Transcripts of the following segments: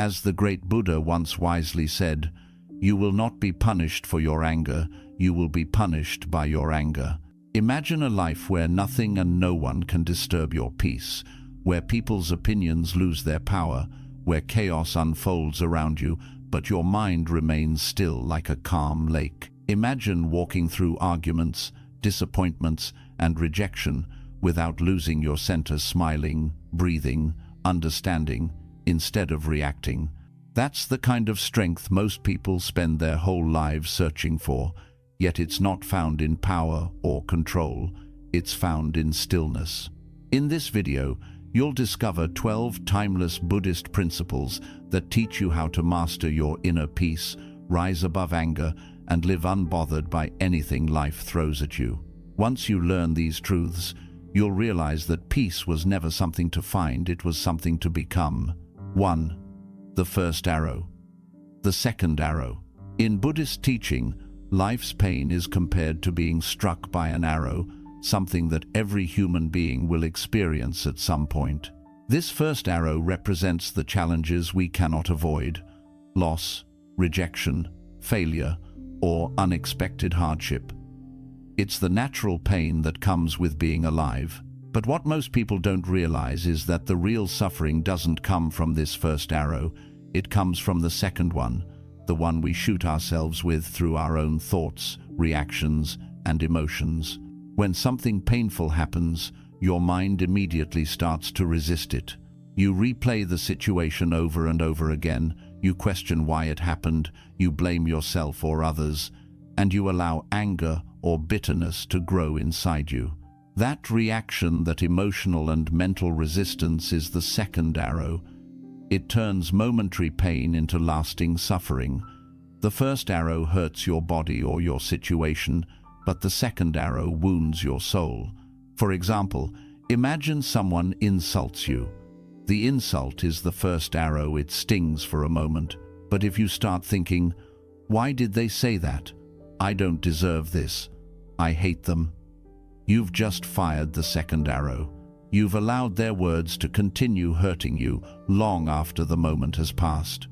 As the great Buddha once wisely said, "You will not be punished for your anger, you will be punished by your anger." Imagine a life where nothing and no one can disturb your peace, where people's opinions lose their power, where chaos unfolds around you, but your mind remains still like a calm lake. Imagine walking through arguments, disappointments, and rejection without losing your center, smiling, breathing, understanding, instead of reacting. That's the kind of strength most people spend their whole lives searching for, yet it's not found in power or control, it's found in stillness. In this video, you'll discover 12 timeless Buddhist principles that teach you how to master your inner peace, rise above anger, and live unbothered by anything life throws at you. Once you learn these truths, you'll realize that peace was never something to find, it was something to become. 1. The first arrow. The second arrow. In Buddhist teaching, life's pain is compared to being struck by an arrow, something that every human being will experience at some point. This first arrow represents the challenges we cannot avoid: loss, rejection, failure, or unexpected hardship. It's the natural pain that comes with being alive. But what most people don't realize is that the real suffering doesn't come from this first arrow, it comes from the second one, the one we shoot ourselves with through our own thoughts, reactions, and emotions. When something painful happens, your mind immediately starts to resist it. You replay the situation over and over again, you question why it happened, you blame yourself or others, and you allow anger or bitterness to grow inside you. That reaction, that emotional and mental resistance, is the second arrow. It turns momentary pain into lasting suffering. The first arrow hurts your body or your situation, but the second arrow wounds your soul. For example, imagine someone insults you. The insult is the first arrow, it stings for a moment. But if you start thinking, "Why did they say that? I don't deserve this. I hate them," you've just fired the second arrow. You've allowed their words to continue hurting you long after the moment has passed.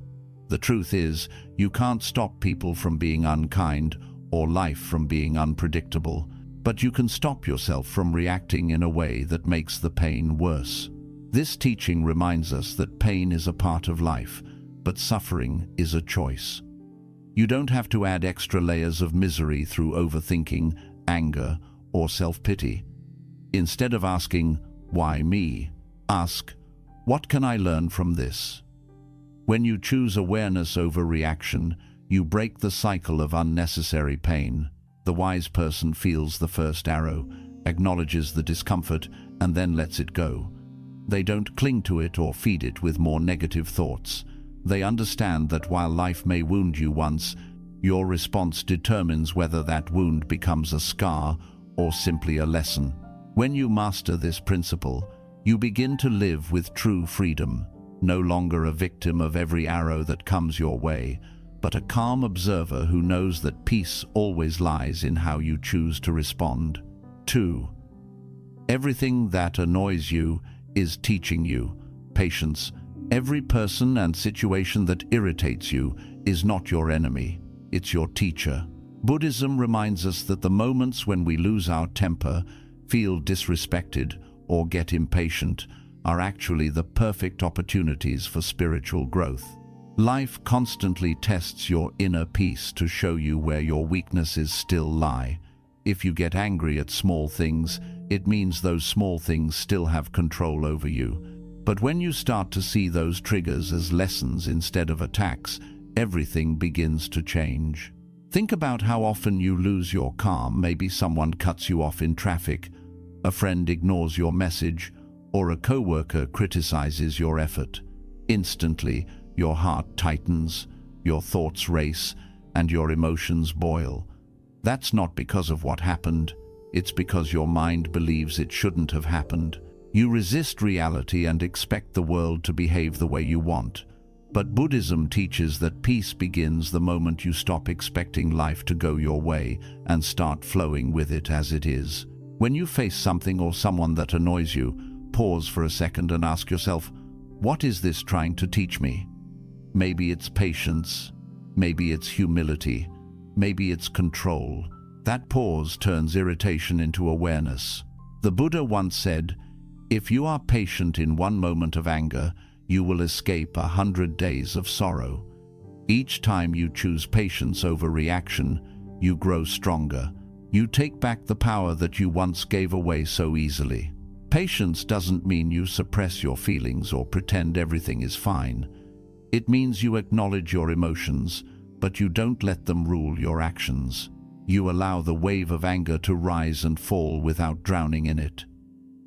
The truth is, you can't stop people from being unkind or life from being unpredictable, but you can stop yourself from reacting in a way that makes the pain worse. This teaching reminds us that pain is a part of life, but suffering is a choice. You don't have to add extra layers of misery through overthinking, anger, or self-pity. Instead of asking, "Why me?" ask, "What can I learn from this?" When you choose awareness over reaction, you break the cycle of unnecessary pain. The wise person feels the first arrow, acknowledges the discomfort, and then lets it go. They don't cling to it or feed it with more negative thoughts. They understand that while life may wound you once, your response determines whether that wound becomes a scar or simply a lesson. When you master this principle, you begin to live with true freedom, no longer a victim of every arrow that comes your way, but a calm observer who knows that peace always lies in how you choose to respond. 2. Everything that annoys you is teaching you patience. Every person and situation that irritates you is not your enemy, it's your teacher. Buddhism reminds us that the moments when we lose our temper, feel disrespected, or get impatient are actually the perfect opportunities for spiritual growth. Life constantly tests your inner peace to show you where your weaknesses still lie. If you get angry at small things, it means those small things still have control over you. But when you start to see those triggers as lessons instead of attacks, everything begins to change. Think about how often you lose your calm. Maybe someone cuts you off in traffic, a friend ignores your message, or a coworker criticizes your effort. Instantly, your heart tightens, your thoughts race, and your emotions boil. That's not because of what happened, it's because your mind believes it shouldn't have happened. You resist reality and expect the world to behave the way you want. But Buddhism teaches that peace begins the moment you stop expecting life to go your way and start flowing with it as it is. When you face something or someone that annoys you, pause for a second and ask yourself, what is this trying to teach me? Maybe it's patience. Maybe it's humility. Maybe it's control. That pause turns irritation into awareness. The Buddha once said, "If you are patient in one moment of anger, you will escape 100 days of sorrow." Each time you choose patience over reaction, you grow stronger. You take back the power that you once gave away so easily. Patience doesn't mean you suppress your feelings or pretend everything is fine. It means you acknowledge your emotions, but you don't let them rule your actions. You allow the wave of anger to rise and fall without drowning in it.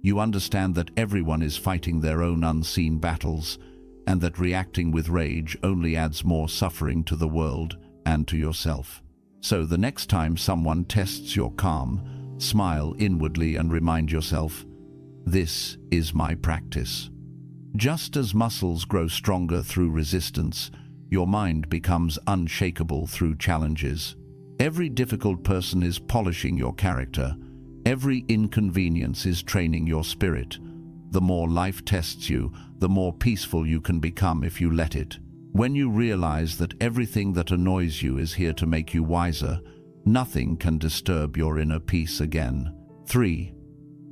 You understand that everyone is fighting their own unseen battles, and that reacting with rage only adds more suffering to the world and to yourself. So the next time someone tests your calm, smile inwardly and remind yourself, "This is my practice." Just as muscles grow stronger through resistance, your mind becomes unshakable through challenges. Every difficult person is polishing your character. Every inconvenience is training your spirit. The more life tests you, the more peaceful you can become if you let it. When you realize that everything that annoys you is here to make you wiser, nothing can disturb your inner peace again. 3.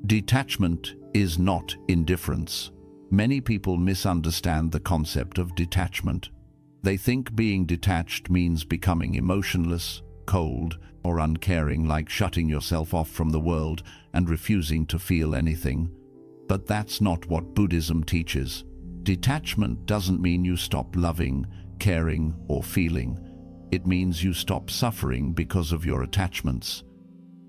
Detachment is not indifference. Many people misunderstand the concept of detachment. They think being detached means becoming emotionless, cold, or uncaring, like shutting yourself off from the world and refusing to feel anything. But that's not what Buddhism teaches. Detachment doesn't mean you stop loving, caring, or feeling. It means you stop suffering because of your attachments.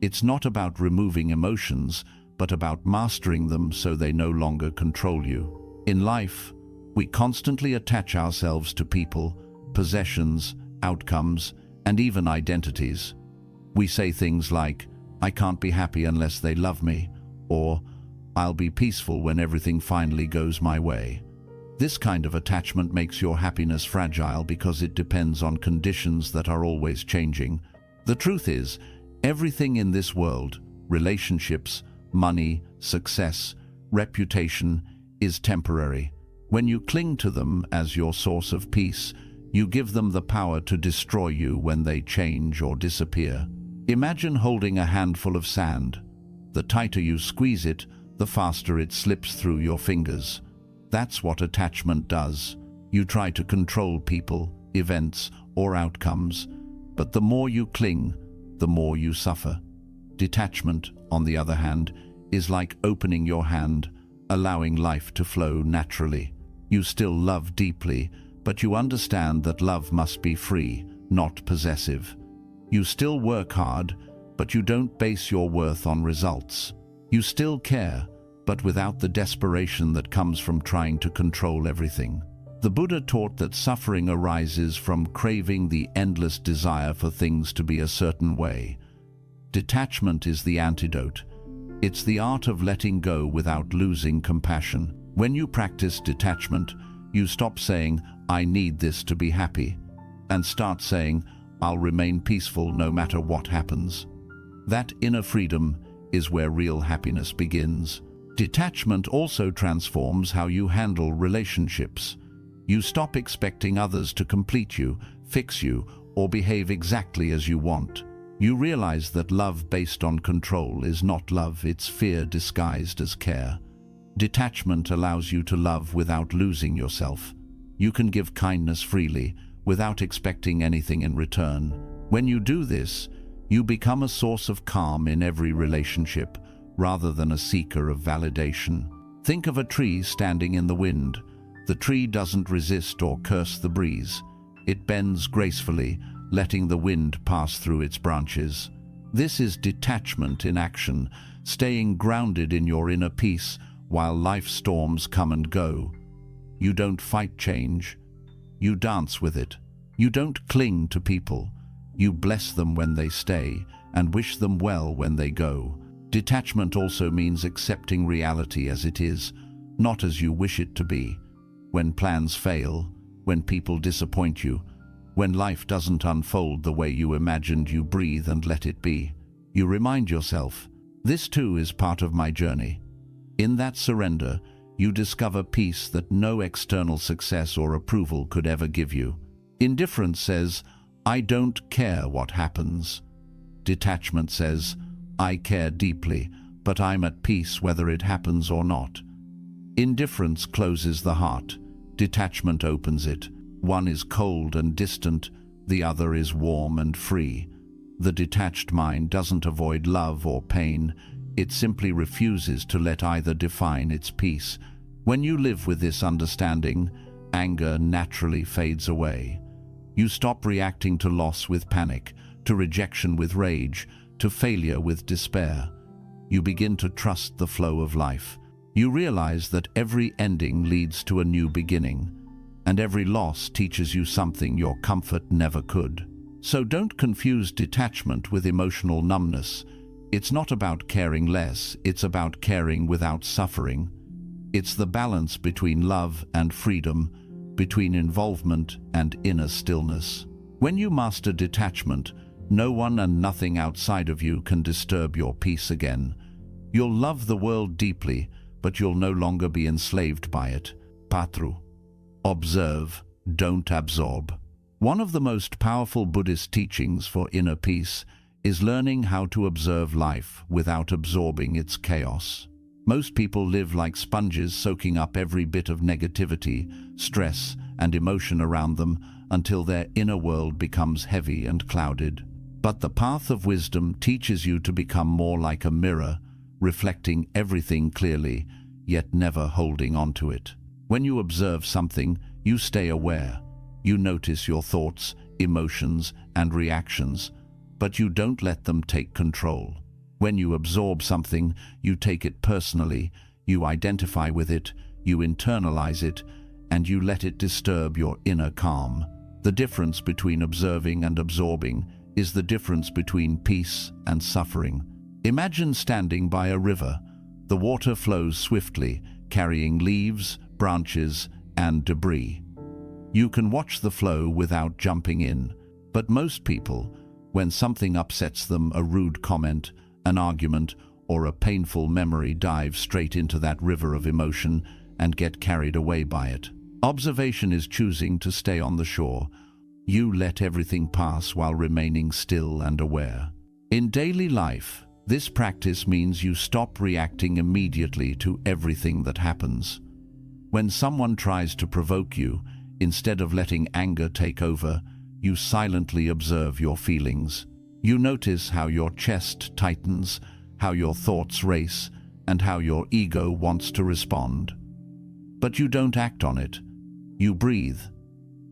It's not about removing emotions, but about mastering them so they no longer control you. In life, we constantly attach ourselves to people, possessions, outcomes, and even identities. We say things like, "I can't be happy unless they love me," or "I'll be peaceful when everything finally goes my way." This kind of attachment makes your happiness fragile because it depends on conditions that are always changing. The truth is, everything in this world, relationships, money, success, reputation, is temporary. When you cling to them as your source of peace, you give them the power to destroy you when they change or disappear. Imagine holding a handful of sand. The tighter you squeeze it, the faster it slips through your fingers. That's what attachment does. You try to control people, events, or outcomes, but the more you cling, the more you suffer. Detachment, on the other hand, is like opening your hand, allowing life to flow naturally. You still love deeply, but you understand that love must be free, not possessive. You still work hard, but you don't base your worth on results. You still care, but without the desperation that comes from trying to control everything. The Buddha taught that suffering arises from craving the endless desire for things to be a certain way. Detachment is the antidote. It's the art of letting go without losing compassion. When you practice detachment, you stop saying, "I need this to be happy," and start saying, "I'll remain peaceful no matter what happens." That inner freedom is where real happiness begins. Detachment also transforms how you handle relationships. You stop expecting others to complete you, fix you, or behave exactly as you want. You realize that love based on control is not love, it's fear disguised as care. Detachment allows you to love without losing yourself. You can give kindness freely, without expecting anything in return. When you do this, you become a source of calm in every relationship, rather than a seeker of validation. Think of a tree standing in the wind. The tree doesn't resist or curse the breeze. It bends gracefully, letting the wind pass through its branches. This is detachment in action, staying grounded in your inner peace while life storms come and go. You don't fight change. You dance with it. You don't cling to people. You bless them when they stay and wish them well when they go. Detachment also means accepting reality as it is, not as you wish it to be. When plans fail, when people disappoint you, when life doesn't unfold the way you imagined, you breathe and let it be. You remind yourself, "This too is part of my journey." In that surrender, you discover peace that no external success or approval could ever give you. Indifference says, I don't care what happens. Detachment says, I care deeply, but I'm at peace whether it happens or not. Indifference closes the heart. Detachment opens it. One is cold and distant, the other is warm and free. The detached mind doesn't avoid love or pain. It simply refuses to let either define its peace. When you live with this understanding, anger naturally fades away. You stop reacting to loss with panic, to rejection with rage, to failure with despair. You begin to trust the flow of life. You realize that every ending leads to a new beginning, and every loss teaches you something your comfort never could. So don't confuse detachment with emotional numbness. It's not about caring less, it's about caring without suffering. It's the balance between love and freedom, between involvement and inner stillness. When you master detachment, no one and nothing outside of you can disturb your peace again. You'll love the world deeply, but you'll no longer be enslaved by it. Patru. Observe, don't absorb. One of the most powerful Buddhist teachings for inner peace is learning how to observe life without absorbing its chaos. Most people live like sponges, soaking up every bit of negativity, stress, and emotion around them until their inner world becomes heavy and clouded. But the path of wisdom teaches you to become more like a mirror, reflecting everything clearly, yet never holding on to it. When you observe something, you stay aware. You notice your thoughts, emotions, and reactions, but you don't let them take control. When you absorb something, you take it personally, you identify with it, you internalize it, and you let it disturb your inner calm. The difference between observing and absorbing is the difference between peace and suffering. Imagine standing by a river. The water flows swiftly, carrying leaves, branches, and debris. You can watch the flow without jumping in, but most people, when something upsets them, a rude comment, an argument, or a painful memory, dive straight into that river of emotion and get carried away by it. Observation is choosing to stay on the shore. You let everything pass while remaining still and aware. In daily life, this practice means you stop reacting immediately to everything that happens. When someone tries to provoke you, instead of letting anger take over, you silently observe your feelings. You notice how your chest tightens, how your thoughts race, and how your ego wants to respond. But you don't act on it. You breathe.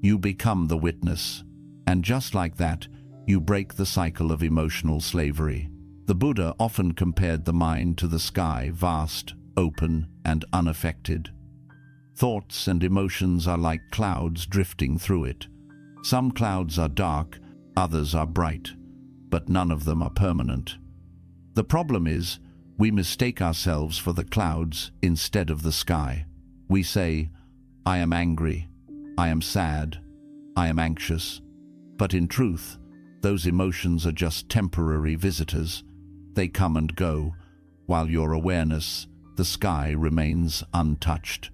You become the witness. And just like that, you break the cycle of emotional slavery. The Buddha often compared the mind to the sky, vast, open, and unaffected. Thoughts and emotions are like clouds drifting through it. Some clouds are dark, others are bright, but none of them are permanent. The problem is, we mistake ourselves for the clouds instead of the sky. We say, I am angry, I am sad, I am anxious. But in truth, those emotions are just temporary visitors. They come and go, while your awareness, the sky, remains untouched.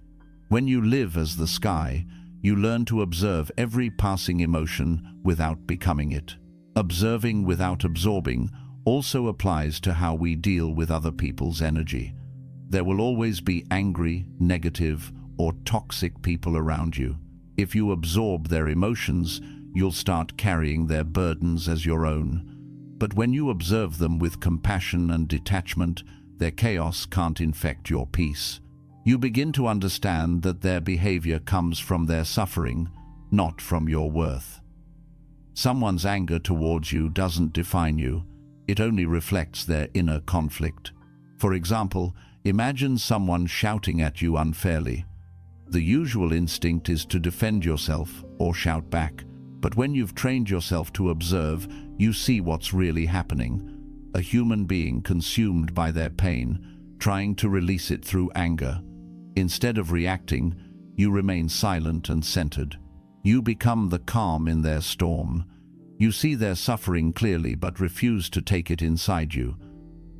When you live as the sky, you learn to observe every passing emotion without becoming it. Observing without absorbing also applies to how we deal with other people's energy. There will always be angry, negative, or toxic people around you. If you absorb their emotions, you'll start carrying their burdens as your own. But when you observe them with compassion and detachment, their chaos can't infect your peace. You begin to understand that their behavior comes from their suffering, not from your worth. Someone's anger towards you doesn't define you. It only reflects their inner conflict. For example, imagine someone shouting at you unfairly. The usual instinct is to defend yourself or shout back. But when you've trained yourself to observe, you see what's really happening. A human being consumed by their pain, trying to release it through anger. Instead of reacting, you remain silent and centered. You become the calm in their storm. You see their suffering clearly but refuse to take it inside you.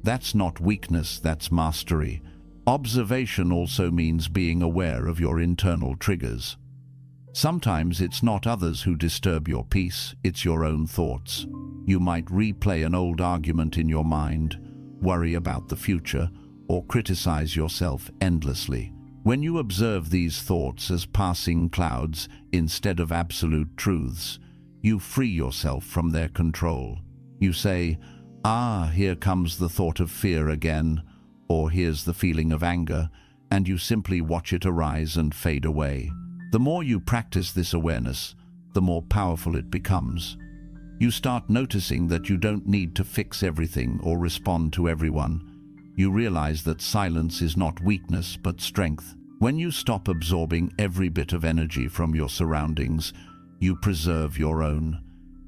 That's not weakness, that's mastery. Observation also means being aware of your internal triggers. Sometimes it's not others who disturb your peace, it's your own thoughts. You might replay an old argument in your mind, worry about the future, or criticize yourself endlessly. When you observe these thoughts as passing clouds instead of absolute truths, you free yourself from their control. You say, "Ah, here comes the thought of fear again," or "Here's the feeling of anger," and you simply watch it arise and fade away. The more you practice this awareness, the more powerful it becomes. You start noticing that you don't need to fix everything or respond to everyone. You realize that silence is not weakness but strength. When you stop absorbing every bit of energy from your surroundings, you preserve your own.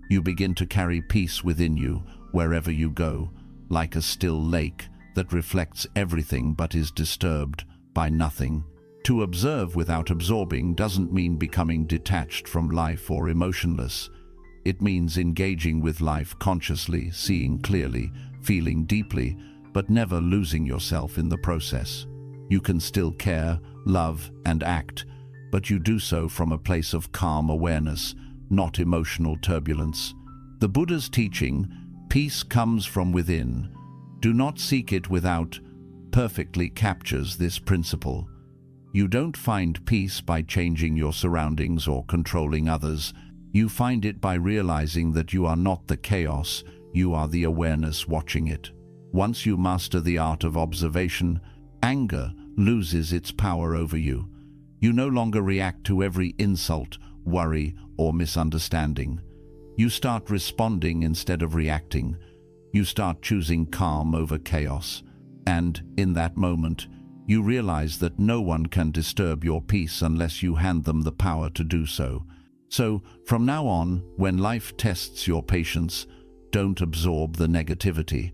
You begin to carry peace within you wherever you go, like a still lake that reflects everything but is disturbed by nothing. To observe without absorbing doesn't mean becoming detached from life or emotionless. It means engaging with life consciously, seeing clearly, feeling deeply, but never losing yourself in the process. You can still care, love, and act, but you do so from a place of calm awareness, not emotional turbulence. The Buddha's teaching, "Peace comes from within. Do not seek it without," perfectly captures this principle. You don't find peace by changing your surroundings or controlling others. You find it by realizing that you are not the chaos, you are the awareness watching it. Once you master the art of observation, anger loses its power over you. You no longer react to every insult, worry, or misunderstanding. You start responding instead of reacting. You start choosing calm over chaos. And, in that moment, you realize that no one can disturb your peace unless you hand them the power to do so. So, from now on, when life tests your patience, don't absorb the negativity.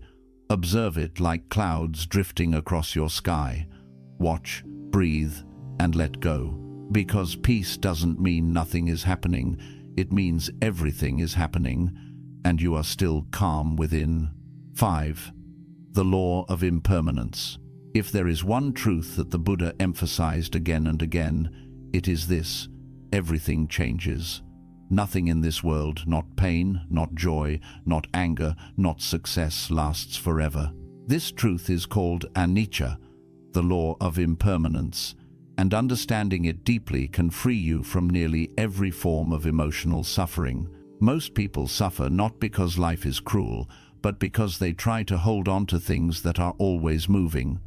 Observe it like clouds drifting across your sky. Watch, breathe, and let go. Because peace doesn't mean nothing is happening, it means everything is happening, and you are still calm within. 5. The law of impermanence. If there is one truth that the Buddha emphasized again and again, it is this: everything changes. Nothing in this world, not pain, not joy, not anger, not success, lasts forever. This truth is called anicca, the law of impermanence, and understanding it deeply can free you from nearly every form of emotional suffering. Most people suffer not because life is cruel, but because they try to hold on to things that are always moving.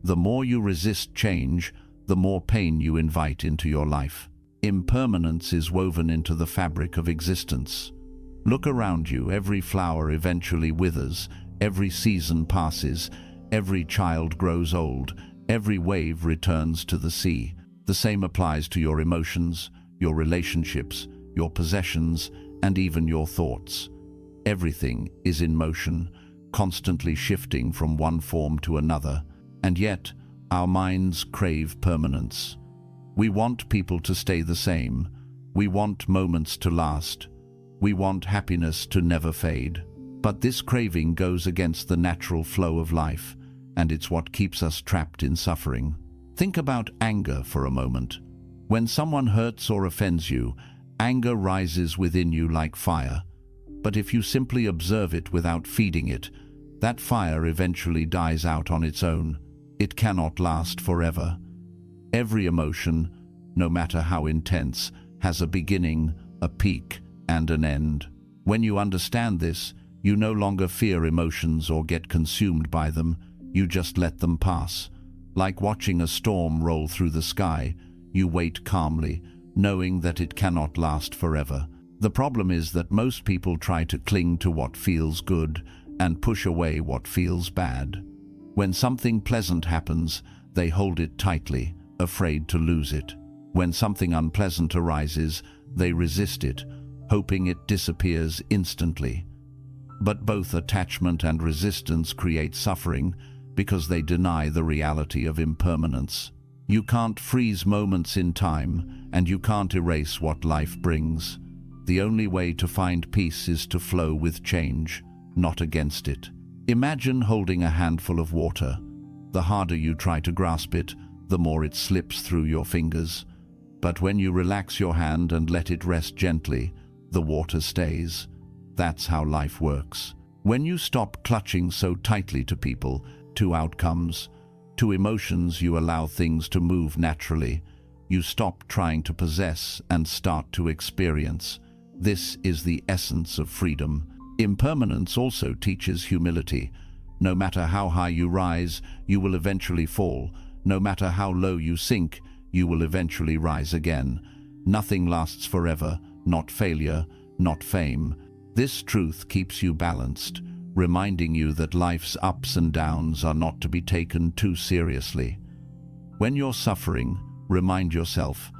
The more you resist change, the more pain you invite into your life. Impermanence is woven into the fabric of existence. Look around you, every flower eventually withers, every season passes, every child grows old, every wave returns to the sea. The same applies to your emotions, your relationships, your possessions, and even your thoughts. Everything is in motion, constantly shifting from one form to another, and yet our minds crave permanence. We want people to stay the same. We want moments to last. We want happiness to never fade. But this craving goes against the natural flow of life, and it's what keeps us trapped in suffering. Think about anger for a moment. When someone hurts or offends you, anger rises within you like fire. But if you simply observe it without feeding it, that fire eventually dies out on its own. It cannot last forever. Every emotion, no matter how intense, has a beginning, a peak, and an end. When you understand this, you no longer fear emotions or get consumed by them, you just let them pass. Like watching a storm roll through the sky, you wait calmly, knowing that it cannot last forever. The problem is that most people try to cling to what feels good and push away what feels bad. When something pleasant happens, they hold it tightly, afraid to lose it. When something unpleasant arises, they resist it, hoping it disappears instantly. But both attachment and resistance create suffering because they deny the reality of impermanence. You can't freeze moments in time, and you can't erase what life brings. The only way to find peace is to flow with change, not against it. Imagine holding a handful of water. The harder you try to grasp it, the more it slips through your fingers. But when you relax your hand and let it rest gently, the water stays. That's how life works. When you stop clutching so tightly to people, to outcomes, to emotions, you allow things to move naturally. You stop trying to possess and start to experience. This is the essence of freedom. Impermanence also teaches humility. No matter how high you rise, you will eventually fall. No matter how low you sink, you will eventually rise again. Nothing lasts forever, not failure, not fame. This truth keeps you balanced, reminding you that life's ups and downs are not to be taken too seriously. When you're suffering, remind yourself,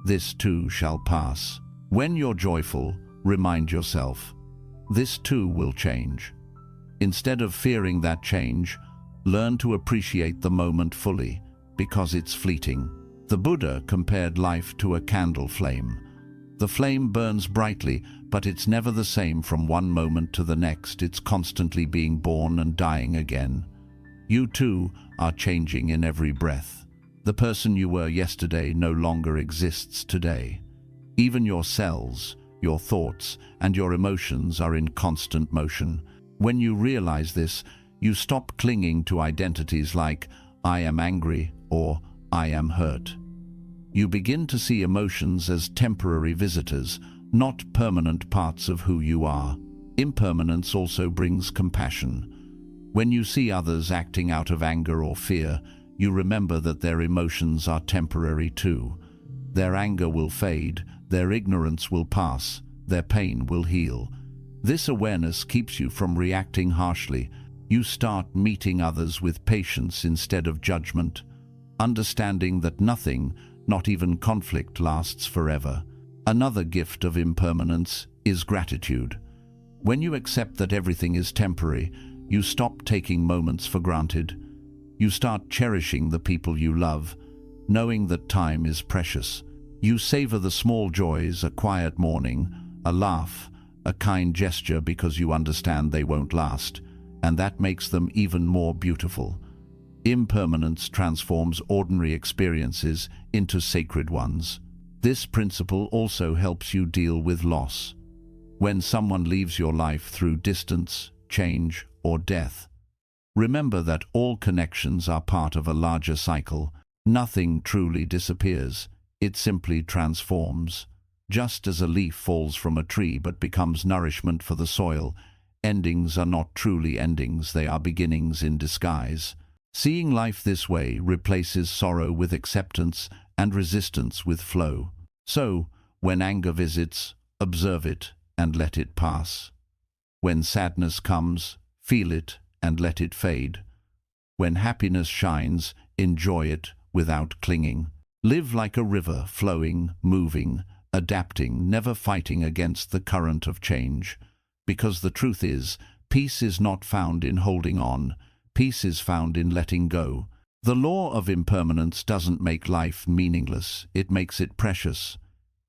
this too shall pass. When you're joyful, remind yourself, this too will change. Instead of fearing that change, learn to appreciate the moment fully, because it's fleeting. The Buddha compared life to a candle flame. The flame burns brightly, but it's never the same from one moment to the next. It's constantly being born and dying again. You too are changing in every breath. The person you were yesterday no longer exists today. Even your cells, your thoughts, and your emotions are in constant motion. When you realize this, you stop clinging to identities like, I am angry or I am hurt. You begin to see emotions as temporary visitors, not permanent parts of who you are. Impermanence also brings compassion. When you see others acting out of anger or fear, you remember that their emotions are temporary too. Their anger will fade, their ignorance will pass, their pain will heal. This awareness keeps you from reacting harshly. You start meeting others with patience instead of judgment, understanding that nothing, not even conflict, lasts forever. Another gift of impermanence is gratitude. When you accept that everything is temporary, you stop taking moments for granted. You start cherishing the people you love, knowing that time is precious. You savor the small joys, a quiet morning, a laugh, a kind gesture, because you understand they won't last, and that makes them even more beautiful. Impermanence transforms ordinary experiences into sacred ones. This principle also helps you deal with loss. When someone leaves your life through distance, change, or death, remember that all connections are part of a larger cycle. Nothing truly disappears. It simply transforms. Just as a leaf falls from a tree but becomes nourishment for the soil, endings are not truly endings, they are beginnings in disguise. Seeing life this way replaces sorrow with acceptance and resistance with flow. So, when anger visits, observe it and let it pass. When sadness comes, feel it and let it fade. When happiness shines, enjoy it without clinging. Live like a river, flowing, moving, adapting, never fighting against the current of change. Because the truth is, peace is not found in holding on. Peace is found in letting go. The law of impermanence doesn't make life meaningless, it makes it precious.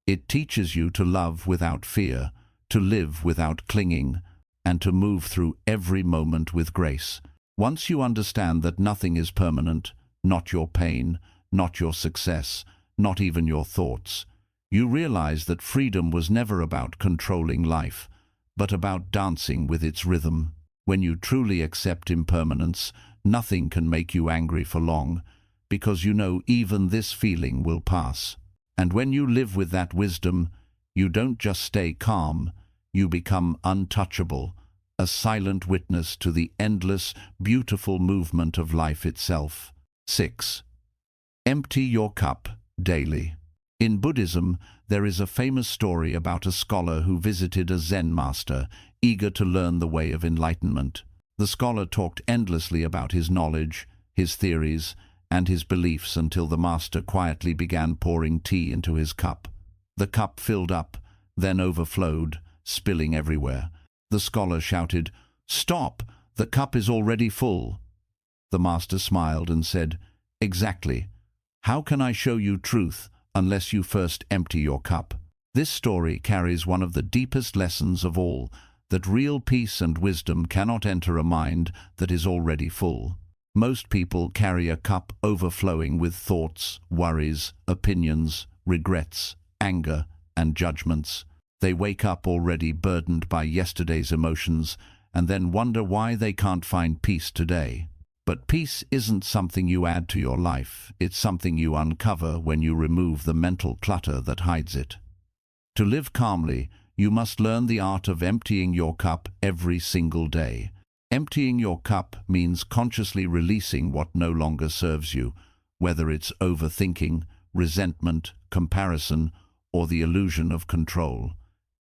It teaches you to love without fear, to live without clinging, and to move through every moment with grace. Once you understand that nothing is permanent, not your pain, not your success, not even your thoughts, you realize that freedom was never about controlling life, but about dancing with its rhythm. When you truly accept impermanence, nothing can make you angry for long, because you know even this feeling will pass. And when you live with that wisdom, you don't just stay calm, you become untouchable, a silent witness to the endless, beautiful movement of life itself. 6. Empty your cup daily. In Buddhism, there is a famous story about a scholar who visited a Zen master, eager to learn the way of enlightenment. The scholar talked endlessly about his knowledge, his theories, and his beliefs until the master quietly began pouring tea into his cup. The cup filled up, then overflowed, spilling everywhere. The scholar shouted, "Stop! The cup is already full." The master smiled and said, "Exactly. How can I show you truth unless you first empty your cup?" This story carries one of the deepest lessons of all, that real peace and wisdom cannot enter a mind that is already full. Most people carry a cup overflowing with thoughts, worries, opinions, regrets, anger, and judgments. They wake up already burdened by yesterday's emotions and then wonder why they can't find peace today. But peace isn't something you add to your life. It's something you uncover when you remove the mental clutter that hides it. To live calmly, you must learn the art of emptying your cup every single day. Emptying your cup means consciously releasing what no longer serves you, whether it's overthinking, resentment, comparison, or the illusion of control.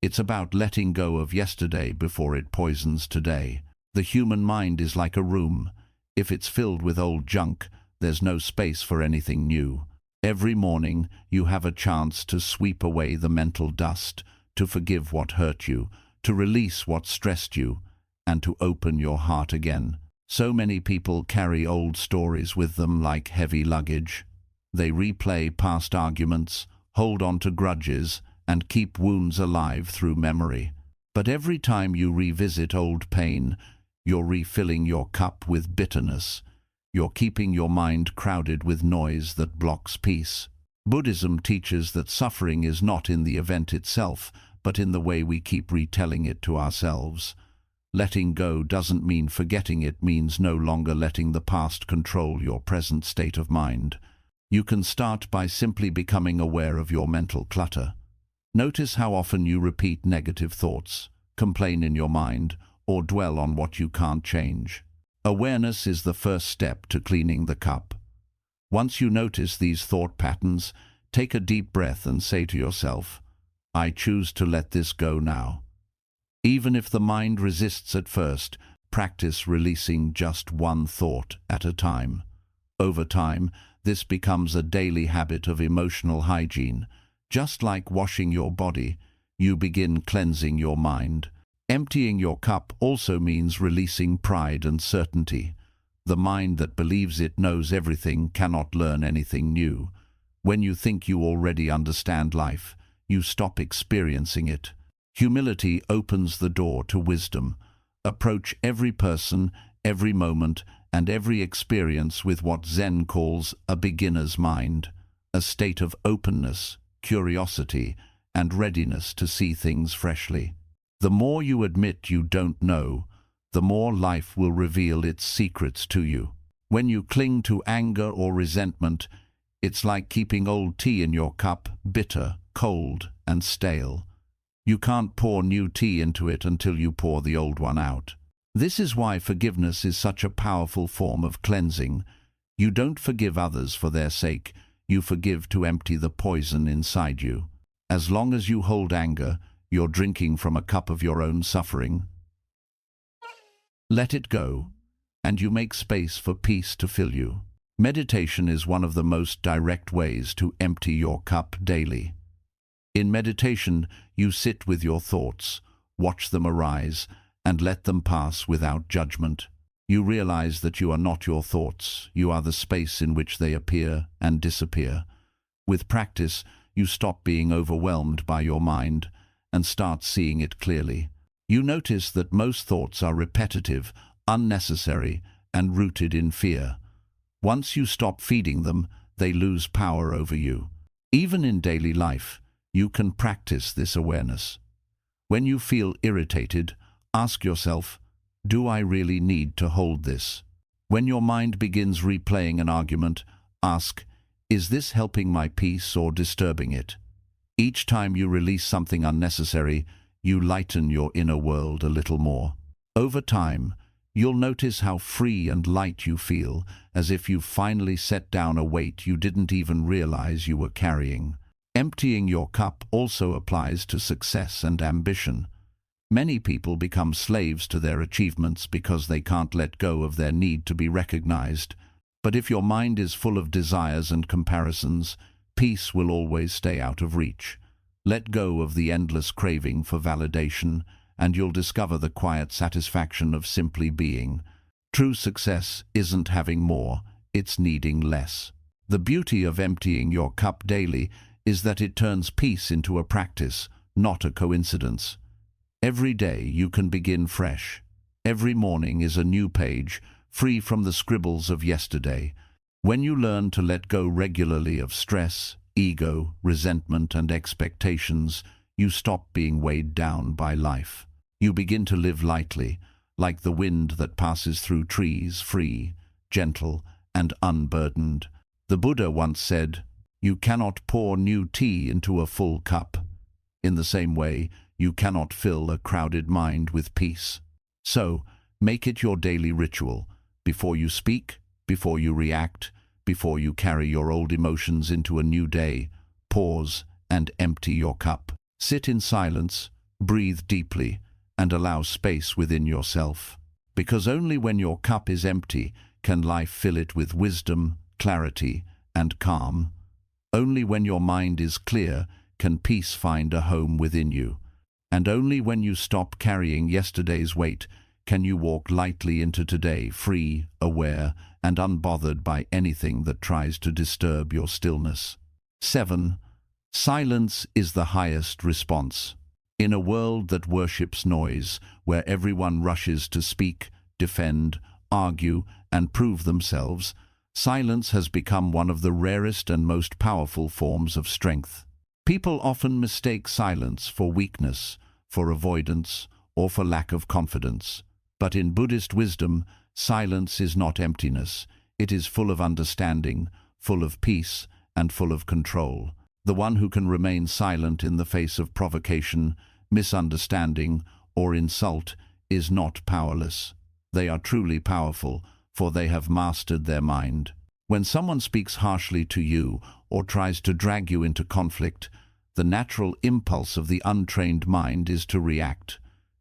It's about letting go of yesterday before it poisons today. The human mind is like a room. If it's filled with old junk, there's no space for anything new. Every morning, you have a chance to sweep away the mental dust, to forgive what hurt you, to release what stressed you, and to open your heart again. So many people carry old stories with them like heavy luggage. They replay past arguments, hold on to grudges, and keep wounds alive through memory. But every time you revisit old pain, you're refilling your cup with bitterness. You're keeping your mind crowded with noise that blocks peace. Buddhism teaches that suffering is not in the event itself, but in the way we keep retelling it to ourselves. Letting go doesn't mean forgetting, it means no longer letting the past control your present state of mind. You can start by simply becoming aware of your mental clutter. Notice how often you repeat negative thoughts, complain in your mind, or dwell on what you can't change. Awareness is the first step to cleaning the cup. Once you notice these thought patterns, take a deep breath and say to yourself, "I choose to let this go now." Even if the mind resists at first, practice releasing just one thought at a time. Over time, this becomes a daily habit of emotional hygiene. Just like washing your body, you begin cleansing your mind. Emptying your cup also means releasing pride and certainty. The mind that believes it knows everything cannot learn anything new. When you think you already understand life, you stop experiencing it. Humility opens the door to wisdom. Approach every person, every moment, and every experience with what Zen calls a beginner's mind, a state of openness, curiosity, and readiness to see things freshly. The more you admit you don't know, the more life will reveal its secrets to you. When you cling to anger or resentment, it's like keeping old tea in your cup, bitter, cold, and stale. You can't pour new tea into it until you pour the old one out. This is why forgiveness is such a powerful form of cleansing. You don't forgive others for their sake, you forgive to empty the poison inside you. As long as you hold anger, you're drinking from a cup of your own suffering. Let it go, and you make space for peace to fill you. Meditation is one of the most direct ways to empty your cup daily. In meditation, you sit with your thoughts, watch them arise, and let them pass without judgment. You realize that you are not your thoughts, you are the space in which they appear and disappear. With practice, you stop being overwhelmed by your mind and start seeing it clearly. You notice that most thoughts are repetitive, unnecessary, and rooted in fear. Once you stop feeding them, they lose power over you. Even in daily life, you can practice this awareness. When you feel irritated, ask yourself, do I really need to hold this? When your mind begins replaying an argument, ask, is this helping my peace or disturbing it? Each time you release something unnecessary, you lighten your inner world a little more. Over time, you'll notice how free and light you feel, as if you've finally set down a weight you didn't even realize you were carrying. Emptying your cup also applies to success and ambition. Many people become slaves to their achievements because they can't let go of their need to be recognized. But if your mind is full of desires and comparisons, peace will always stay out of reach. Let go of the endless craving for validation, and you'll discover the quiet satisfaction of simply being. True success isn't having more, it's needing less. The beauty of emptying your cup daily is that it turns peace into a practice, not a coincidence. Every day you can begin fresh. Every morning is a new page free from the scribbles of yesterday. When you learn to let go regularly of stress, ego, resentment, and expectations, you stop being weighed down by life. You begin to live lightly, like the wind that passes through trees, free, gentle, and unburdened. The Buddha once said, "You cannot pour new tea into a full cup. In the same way, you cannot fill a crowded mind with peace." So, make it your daily ritual. Before you speak, before you react, before you carry your old emotions into a new day, pause and empty your cup. Sit in silence, breathe deeply, and allow space within yourself. Because only when your cup is empty can life fill it with wisdom, clarity, and calm. Only when your mind is clear can peace find a home within you. And only when you stop carrying yesterday's weight can you walk lightly into today, free, aware, and unbothered by anything that tries to disturb your stillness. 7. Silence is the highest response. In a world that worships noise, where everyone rushes to speak, defend, argue, and prove themselves, silence has become one of the rarest and most powerful forms of strength. People often mistake silence for weakness, for avoidance, or for lack of confidence. But in Buddhist wisdom, silence is not emptiness. It is full of understanding, full of peace, and full of control. The one who can remain silent in the face of provocation, misunderstanding, or insult is not powerless. They are truly powerful, for they have mastered their mind. When someone speaks harshly to you or tries to drag you into conflict, the natural impulse of the untrained mind is to react.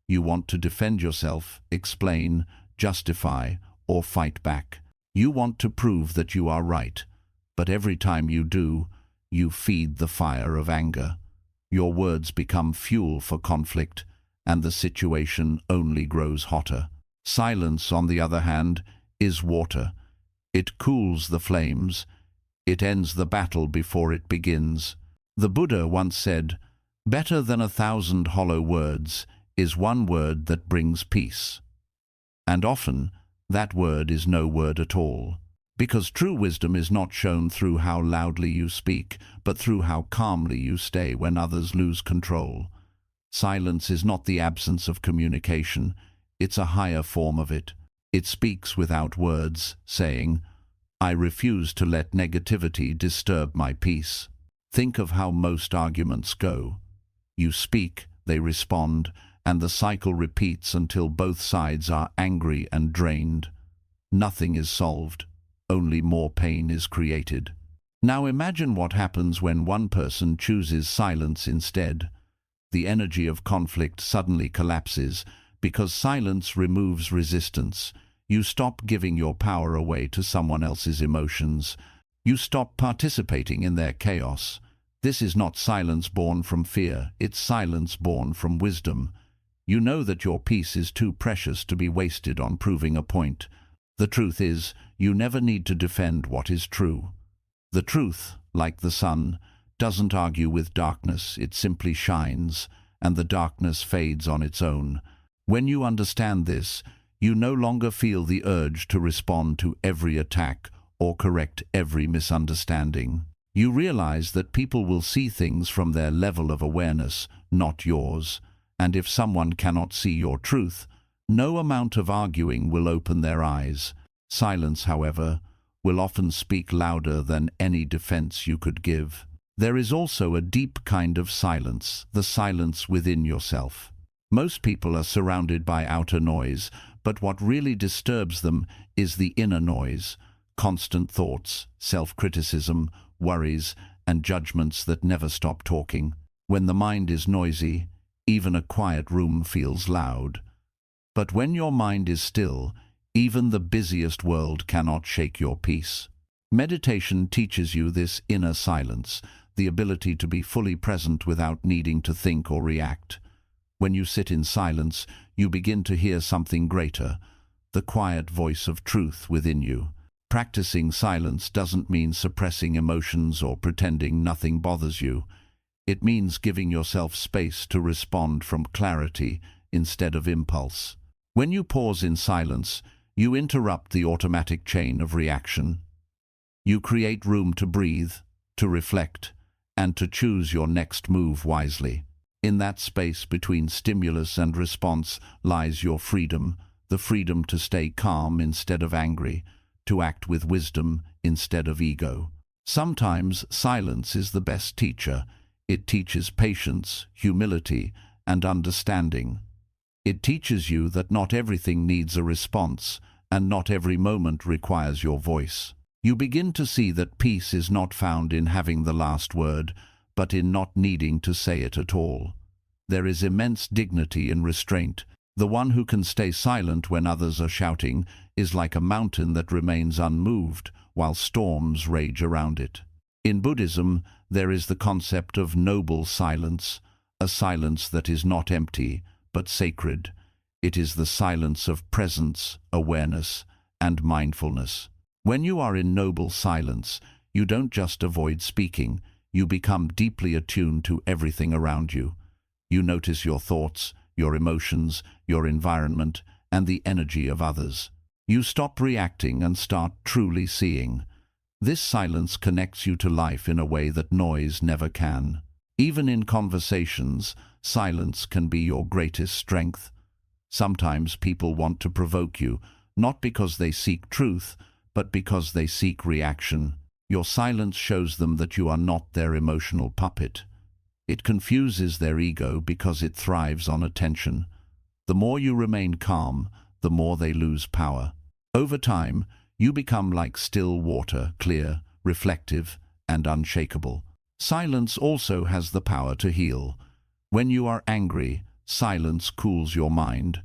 You want to defend yourself, explain, justify, or fight back. You want to prove that you are right, but every time you do, you feed the fire of anger. Your words become fuel for conflict, and the situation only grows hotter. Silence, on the other hand, is water. It cools the flames. It ends the battle before it begins. The Buddha once said, "Better than 1,000 hollow words is one word that brings peace." And often, that word is no word at all. Because true wisdom is not shown through how loudly you speak, but through how calmly you stay when others lose control. Silence is not the absence of communication, it's a higher form of it. It speaks without words, saying, "I refuse to let negativity disturb my peace." Think of how most arguments go. You speak, they respond, and the cycle repeats until both sides are angry and drained. Nothing is solved. Only more pain is created. Now imagine what happens when one person chooses silence instead. The energy of conflict suddenly collapses because silence removes resistance. You stop giving your power away to someone else's emotions. You stop participating in their chaos. This is not silence born from fear, it's silence born from wisdom. You know that your peace is too precious to be wasted on proving a point. The truth is, you never need to defend what is true. The truth, like the sun, doesn't argue with darkness, it simply shines, and the darkness fades on its own. When you understand this, you no longer feel the urge to respond to every attack or correct every misunderstanding. You realize that people will see things from their level of awareness, not yours, and if someone cannot see your truth, no amount of arguing will open their eyes. Silence, however, will often speak louder than any defense you could give. There is also a deep kind of silence, the silence within yourself. Most people are surrounded by outer noise, but what really disturbs them is the inner noise, constant thoughts, self-criticism, worries, and judgments that never stop talking. When the mind is noisy, even a quiet room feels loud. But when your mind is still, even the busiest world cannot shake your peace. Meditation teaches you this inner silence, the ability to be fully present without needing to think or react. When you sit in silence, you begin to hear something greater, the quiet voice of truth within you. Practicing silence doesn't mean suppressing emotions or pretending nothing bothers you. It means giving yourself space to respond from clarity instead of impulse. When you pause in silence, You interrupt the automatic chain of reaction. You create room to breathe, to reflect, and to choose your next move wisely. In that space between stimulus and response lies your freedom, the freedom to stay calm instead of angry, to act with wisdom instead of ego. Sometimes silence is the best teacher. It teaches patience, humility, and understanding. It teaches you that not everything needs a response, and not every moment requires your voice. You begin to see that peace is not found in having the last word, but in not needing to say it at all. There is immense dignity in restraint. The one who can stay silent when others are shouting is like a mountain that remains unmoved while storms rage around it. In Buddhism, there is the concept of noble silence, a silence that is not empty, but sacred. It is the silence of presence, awareness, and mindfulness. When you are in noble silence, you don't just avoid speaking, you become deeply attuned to everything around you. You notice your thoughts, your emotions, your environment, and the energy of others. You stop reacting and start truly seeing. This silence connects you to life in a way that noise never can. Even in conversations, silence can be your greatest strength. Sometimes people want to provoke you, not because they seek truth, but because they seek reaction. Your silence shows them that you are not their emotional puppet. It confuses their ego because it thrives on attention. The more you remain calm, the more they lose power. Over time, you become like still water, clear, reflective, and unshakable. Silence also has the power to heal. When you are angry, silence cools your mind.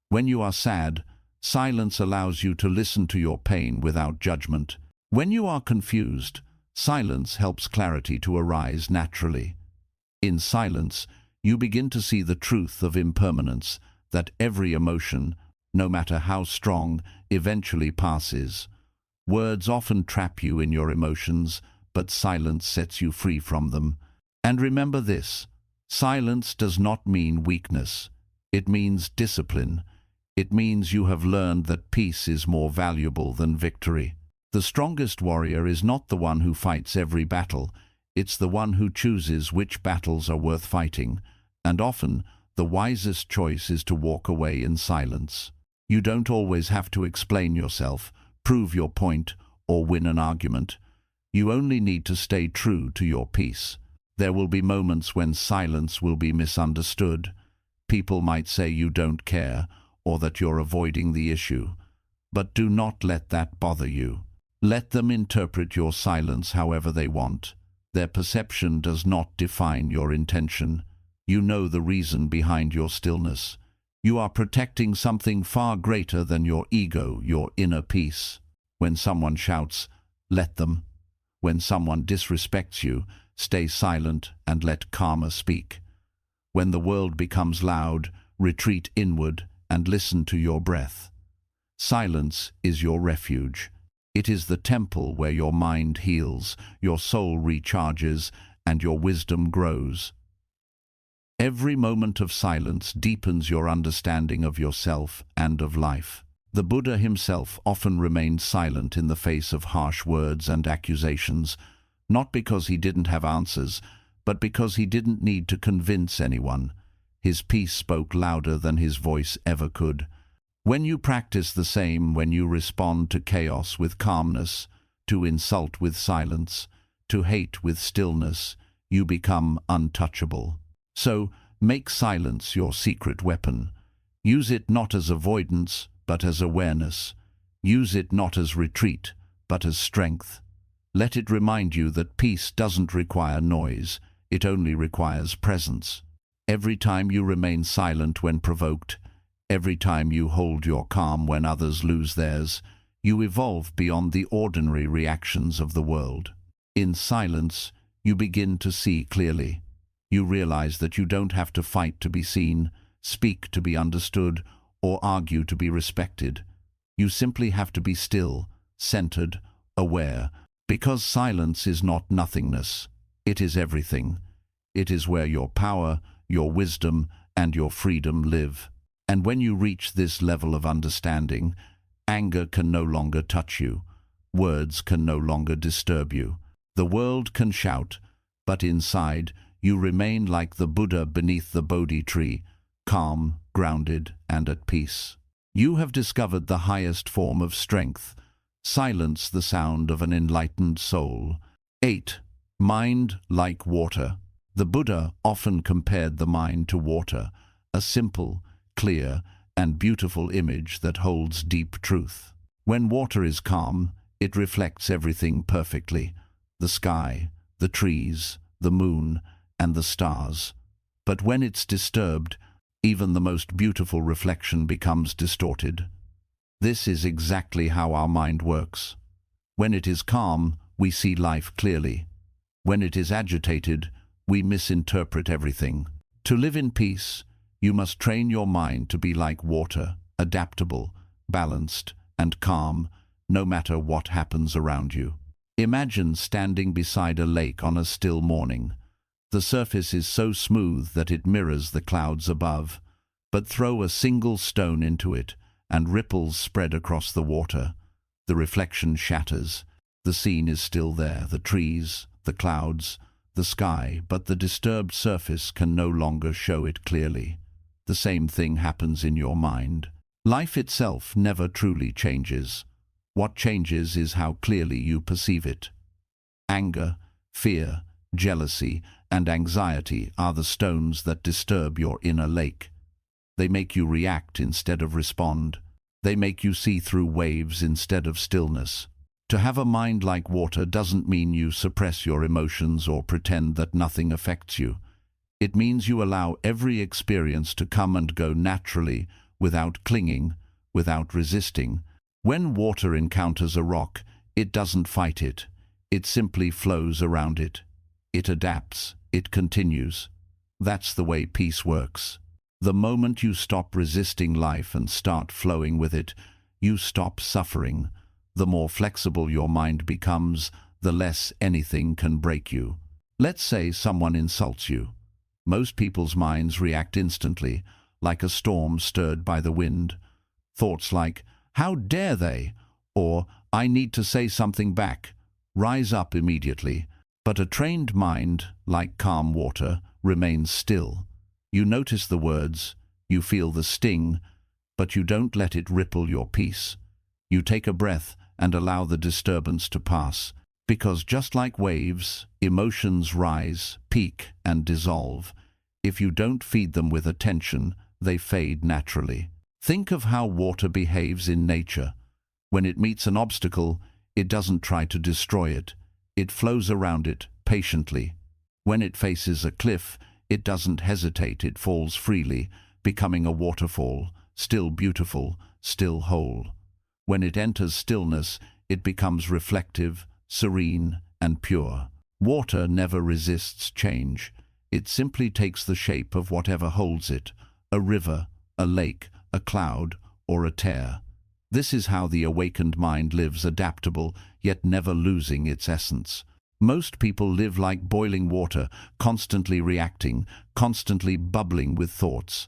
When you are sad, silence allows you to listen to your pain without judgment. When you are confused, silence helps clarity to arise naturally. In silence, you begin to see the truth of impermanence, that every emotion, no matter how strong, eventually passes. Words often trap you in your emotions, but silence sets you free from them. And remember this, silence does not mean weakness. It means discipline. It means you have learned that peace is more valuable than victory. The strongest warrior is not the one who fights every battle. It's the one who chooses which battles are worth fighting, and often the wisest choice is to walk away in silence. You don't always have to explain yourself, prove your point, or win an argument. You only need to stay true to your peace. There will be moments when silence will be misunderstood. People might say you don't care, or that you're avoiding the issue. But do not let that bother you. Let them interpret your silence however they want. Their perception does not define your intention. You know the reason behind your stillness. You are protecting something far greater than your ego, your inner peace. When someone shouts, let them. When someone disrespects you, stay silent and let karma speak. When the world becomes loud, retreat inward and listen to your breath. Silence is your refuge. It is the temple where your mind heals, your soul recharges, and your wisdom grows. Every moment of silence deepens your understanding of yourself and of life. The Buddha himself often remained silent in the face of harsh words and accusations, not because he didn't have answers, but because he didn't need to convince anyone. His peace spoke louder than his voice ever could. When you practice the same, when you respond to chaos with calmness, to insult with silence, to hate with stillness, you become untouchable. So, make silence your secret weapon. Use it not as avoidance, but as awareness. Use it not as retreat, but as strength. Let it remind you that peace doesn't require noise, it only requires presence. Every time you remain silent when provoked, every time you hold your calm when others lose theirs, you evolve beyond the ordinary reactions of the world. In silence, you begin to see clearly. You realize that you don't have to fight to be seen, speak to be understood, or argue to be respected. You simply have to be still, centered, aware, because silence is not nothingness. It is everything. It is where your power, your wisdom, and your freedom live. And when you reach this level of understanding, Anger can no longer touch you. Words can no longer disturb you. The world can shout, but inside you remain like the Buddha beneath the Bodhi tree, calm, grounded, and at peace. You have discovered the highest form of strength. Silence the sound of an enlightened soul. 8. Mind like water. The Buddha often compared the mind to water, a simple, clear, and beautiful image that holds deep truth. When water is calm, it reflects everything perfectly: the sky, the trees, the moon, and the stars. But when it's disturbed, even the most beautiful reflection becomes distorted. This is exactly how our mind works. When it is calm, we see life clearly. When it is agitated, we misinterpret everything. To live in peace, you must train your mind to be like water, adaptable, balanced, and calm, no matter what happens around you. Imagine standing beside a lake on a still morning. The surface is so smooth that it mirrors the clouds above, but throw a single stone into it, and ripples spread across the water. The reflection shatters. The scene is still there, the trees, the clouds, the sky, but the disturbed surface can no longer show it clearly. The same thing happens in your mind. Life itself never truly changes. What changes is how clearly you perceive it. Anger, fear, jealousy, and anxiety are the stones that disturb your inner lake. They make you react instead of respond. They make you see through waves instead of stillness. To have a mind like water doesn't mean you suppress your emotions or pretend that nothing affects you. It means you allow every experience to come and go naturally, without clinging, without resisting. When water encounters a rock, it doesn't fight it. It simply flows around it. It adapts. It continues. That's the way peace works. The moment you stop resisting life and start flowing with it, you stop suffering. The more flexible your mind becomes, the less anything can break you. Let's say someone insults you. Most people's minds react instantly, like a storm stirred by the wind. Thoughts like, "How dare they?" or "I need to say something back," rise up immediately. But a trained mind, like calm water, remains still. You notice the words, you feel the sting, but you don't let it ripple your peace. You take a breath and allow the disturbance to pass, because just like waves, emotions rise, peak, and dissolve. If you don't feed them with attention, they fade naturally. Think of how water behaves in nature. When it meets an obstacle, it doesn't try to destroy it. It flows around it patiently. When it faces a cliff, it doesn't hesitate, it falls freely, becoming a waterfall, still beautiful, still whole. When it enters stillness, it becomes reflective, serene, and pure. Water never resists change. It simply takes the shape of whatever holds it, a river, a lake, a cloud, or a tear. This is how the awakened mind lives, adaptable, yet never losing its essence. Most people live like boiling water, constantly reacting, constantly bubbling with thoughts.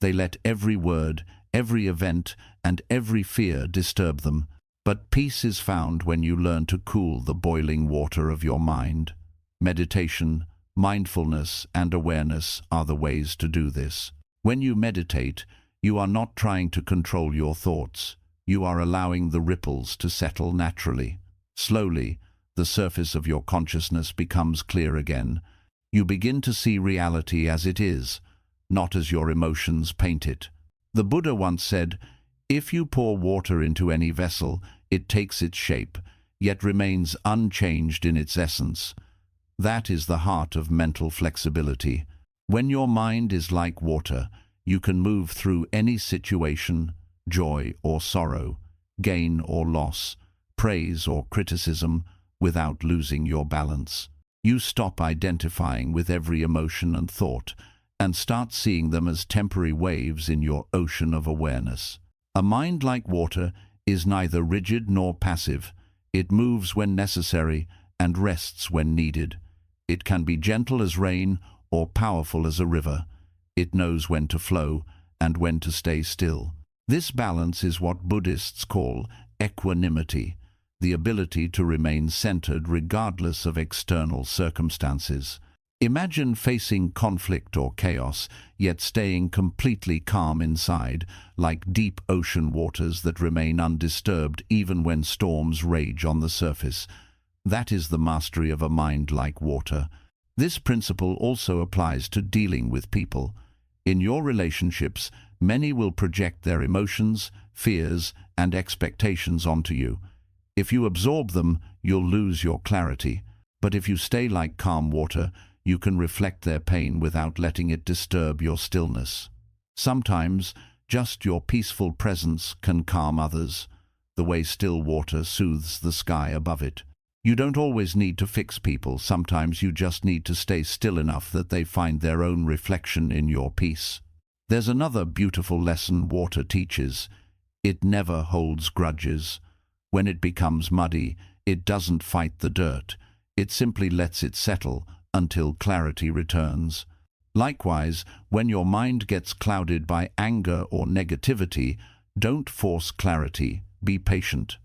They let every word, every event, and every fear disturb them. But peace is found when you learn to cool the boiling water of your mind. Meditation, mindfulness, and awareness are the ways to do this. When you meditate, you are not trying to control your thoughts. You are allowing the ripples to settle naturally. Slowly, the surface of your consciousness becomes clear again. You begin to see reality as it is, not as your emotions paint it. The Buddha once said, "If you pour water into any vessel, it takes its shape, yet remains unchanged in its essence." That is the heart of mental flexibility. When your mind is like water, you can move through any situation, joy or sorrow, gain or loss, praise or criticism, without losing your balance. You stop identifying with every emotion and thought, and start seeing them as temporary waves in your ocean of awareness. A mind like water is neither rigid nor passive. It moves when necessary and rests when needed. It can be gentle as rain or powerful as a river. It knows when to flow and when to stay still. This balance is what Buddhists call equanimity, the ability to remain centered regardless of external circumstances. Imagine facing conflict or chaos, yet staying completely calm inside, like deep ocean waters that remain undisturbed even when storms rage on the surface. That is the mastery of a mind like water. This principle also applies to dealing with people. In your relationships, many will project their emotions, fears, and expectations onto you. If you absorb them, you'll lose your clarity. But if you stay like calm water, you can reflect their pain without letting it disturb your stillness. Sometimes, just your peaceful presence can calm others, the way still water soothes the sky above it. You don't always need to fix people. Sometimes you just need to stay still enough that they find their own reflection in your peace. There's another beautiful lesson water teaches. It never holds grudges. When it becomes muddy, it doesn't fight the dirt. It simply lets it settle until clarity returns. Likewise, when your mind gets clouded by anger or negativity, don't force clarity. Be patient.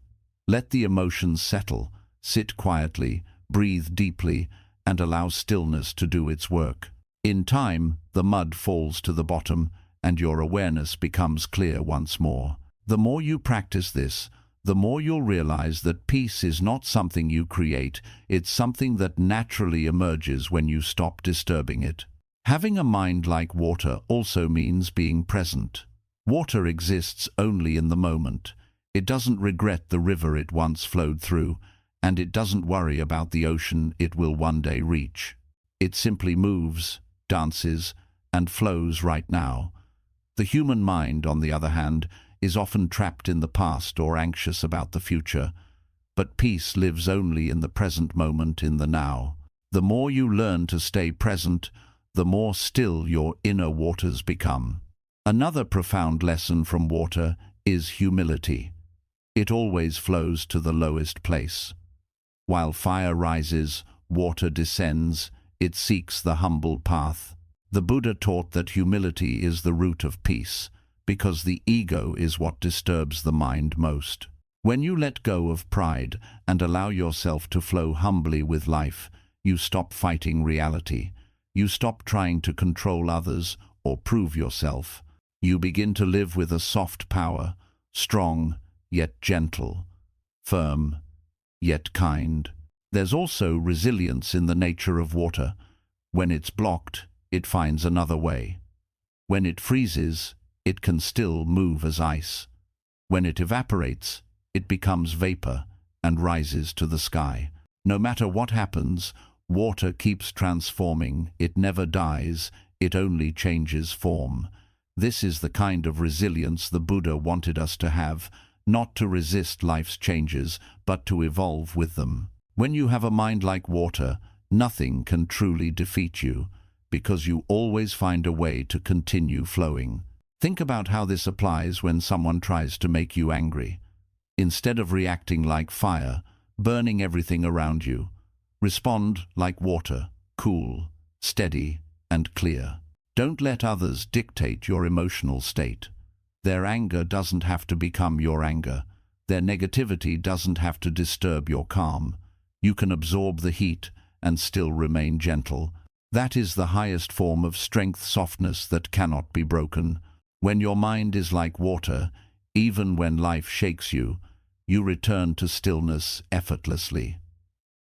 Let the emotions settle. Sit quietly, breathe deeply, and allow stillness to do its work. In time, the mud falls to the bottom, and your awareness becomes clear once more. The more you practice this, the more you'll realize that peace is not something you create, it's something that naturally emerges when you stop disturbing it. Having a mind like water also means being present. Water exists only in the moment. It doesn't regret the river it once flowed through, and it doesn't worry about the ocean it will one day reach. It simply moves, dances, and flows right now. The human mind, on the other hand, is often trapped in the past or anxious about the future, but peace lives only in the present moment, in the now. The more you learn to stay present, the more still your inner waters become. Another profound lesson from water is humility. It always flows to the lowest place. While fire rises, water descends, it seeks the humble path. The Buddha taught that humility is the root of peace, because the ego is what disturbs the mind most. When you let go of pride and allow yourself to flow humbly with life, you stop fighting reality. You stop trying to control others or prove yourself. You begin to live with a soft power, strong yet gentle, firm yet kind. There's also resilience in the nature of water. When it's blocked, it finds another way. When it freezes, it can still move as ice. When it evaporates, it becomes vapor and rises to the sky. No matter what happens, water keeps transforming. It never dies, it only changes form. This is the kind of resilience the Buddha wanted us to have, not to resist life's changes, but to evolve with them. When you have a mind like water, nothing can truly defeat you, because you always find a way to continue flowing. Think about how this applies when someone tries to make you angry. Instead of reacting like fire, burning everything around you, respond like water, cool, steady, and clear. Don't let others dictate your emotional state. Their anger doesn't have to become your anger. Their negativity doesn't have to disturb your calm. You can absorb the heat and still remain gentle. That is the highest form of strength, softness that cannot be broken. When your mind is like water, even when life shakes you, you return to stillness effortlessly.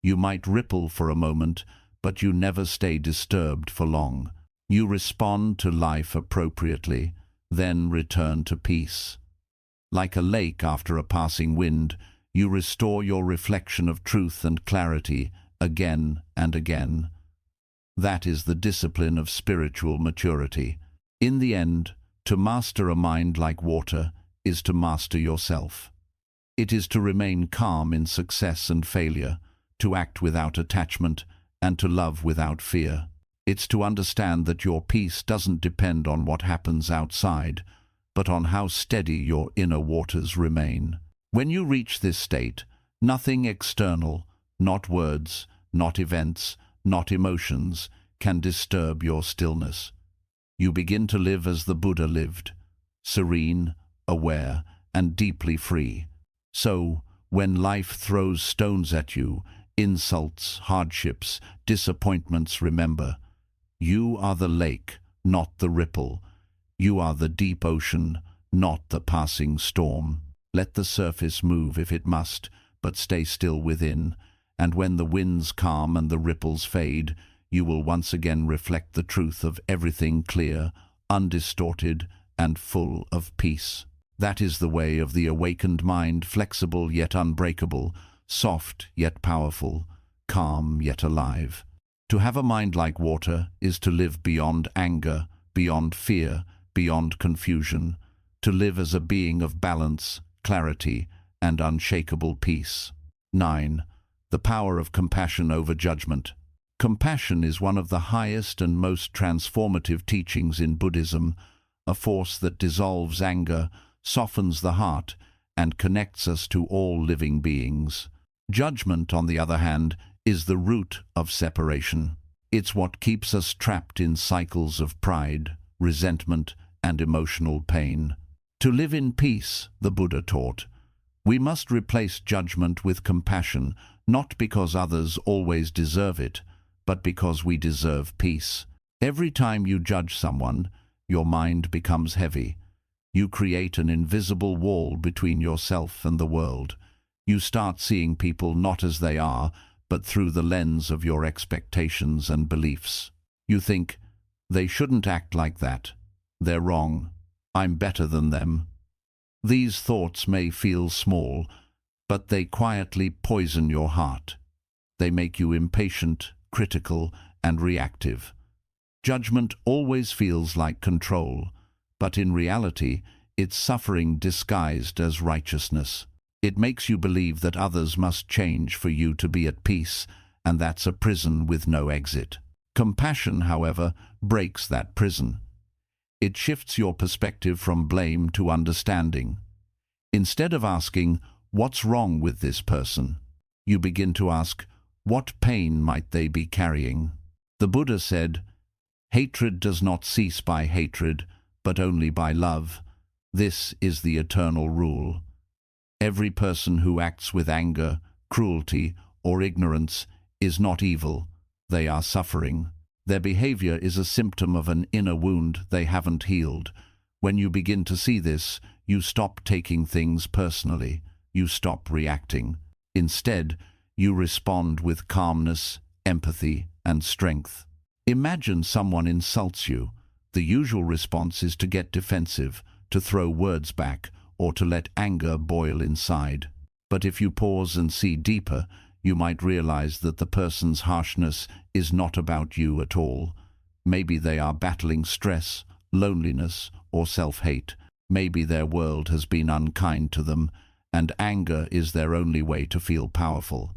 You might ripple for a moment, but you never stay disturbed for long. You respond to life appropriately, then return to peace. Like a lake after a passing wind, you restore your reflection of truth and clarity again and again. That is the discipline of spiritual maturity. In the end, to master a mind like water is to master yourself. It is to remain calm in success and failure, to act without attachment, and to love without fear. It's to understand that your peace doesn't depend on what happens outside, but on how steady your inner waters remain. When you reach this state, nothing external, not words, not events, not emotions, can disturb your stillness. You begin to live as the Buddha lived, serene, aware, and deeply free. So, when life throws stones at you, insults, hardships, disappointments, remember, you are the lake, not the ripple. You are the deep ocean, not the passing storm. Let the surface move if it must, but stay still within, and when the winds calm and the ripples fade, you will once again reflect the truth of everything clear, undistorted, and full of peace. That is the way of the awakened mind, flexible yet unbreakable, soft yet powerful, calm yet alive. To have a mind like water is to live beyond anger, beyond fear, beyond confusion, to live as a being of balance, clarity, and unshakable peace. 9. The power of compassion over judgment. Compassion is one of the highest and most transformative teachings in Buddhism, a force that dissolves anger, softens the heart, and connects us to all living beings. Judgment, on the other hand, is the root of separation. It's what keeps us trapped in cycles of pride, resentment, and emotional pain. To live in peace, the Buddha taught, we must replace judgment with compassion, not because others always deserve it, but because we deserve peace. Every time you judge someone, your mind becomes heavy. You create an invisible wall between yourself and the world. You start seeing people not as they are, but through the lens of your expectations and beliefs. You think, they shouldn't act like that. They're wrong. I'm better than them. These thoughts may feel small, but they quietly poison your heart. They make you impatient, critical, and reactive. Judgment always feels like control, but in reality, it's suffering disguised as righteousness. It makes you believe that others must change for you to be at peace, and that's a prison with no exit. Compassion, however, breaks that prison. It shifts your perspective from blame to understanding. Instead of asking, "What's wrong with this person?" you begin to ask, "What pain might they be carrying?" The Buddha said, "Hatred does not cease by hatred, but only by love. This is the eternal rule." Every person who acts with anger, cruelty, or ignorance is not evil. They are suffering. Their behavior is a symptom of an inner wound they haven't healed. When you begin to see this, you stop taking things personally. You stop reacting. Instead, you respond with calmness, empathy, and strength. Imagine someone insults you. The usual response is to get defensive, to throw words back, or to let anger boil inside. But if you pause and see deeper, you might realize that the person's harshness is not about you at all. Maybe they are battling stress, loneliness, or self-hate. Maybe their world has been unkind to them, and anger is their only way to feel powerful.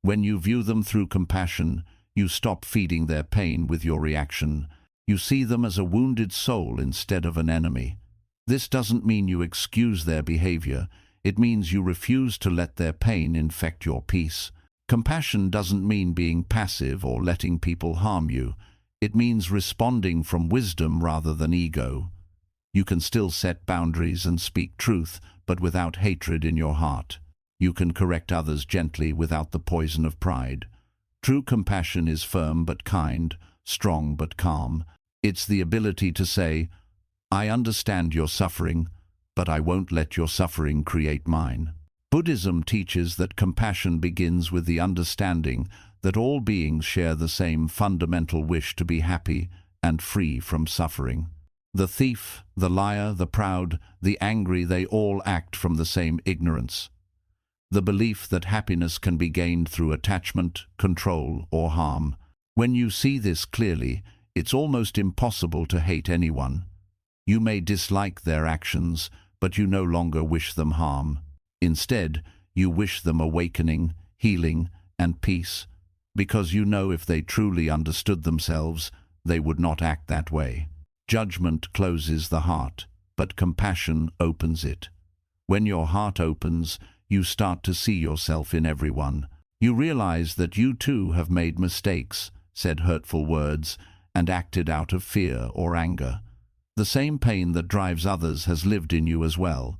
When you view them through compassion, you stop feeding their pain with your reaction. You see them as a wounded soul instead of an enemy. This doesn't mean you excuse their behavior. It means you refuse to let their pain infect your peace. Compassion doesn't mean being passive or letting people harm you. It means responding from wisdom rather than ego. You can still set boundaries and speak truth, but without hatred in your heart. You can correct others gently without the poison of pride. True compassion is firm but kind, strong but calm. It's the ability to say, "I understand your suffering, but I won't let your suffering create mine." Buddhism teaches that compassion begins with the understanding that all beings share the same fundamental wish to be happy and free from suffering. The thief, the liar, the proud, the angry, they all act from the same ignorance. The belief that happiness can be gained through attachment, control, or harm. When you see this clearly, it's almost impossible to hate anyone. You may dislike their actions, but you no longer wish them harm. Instead, you wish them awakening, healing, and peace, because you know if they truly understood themselves, they would not act that way. Judgment closes the heart, but compassion opens it. When your heart opens, you start to see yourself in everyone. You realize that you too have made mistakes, said hurtful words, and acted out of fear or anger. The same pain that drives others has lived in you as well.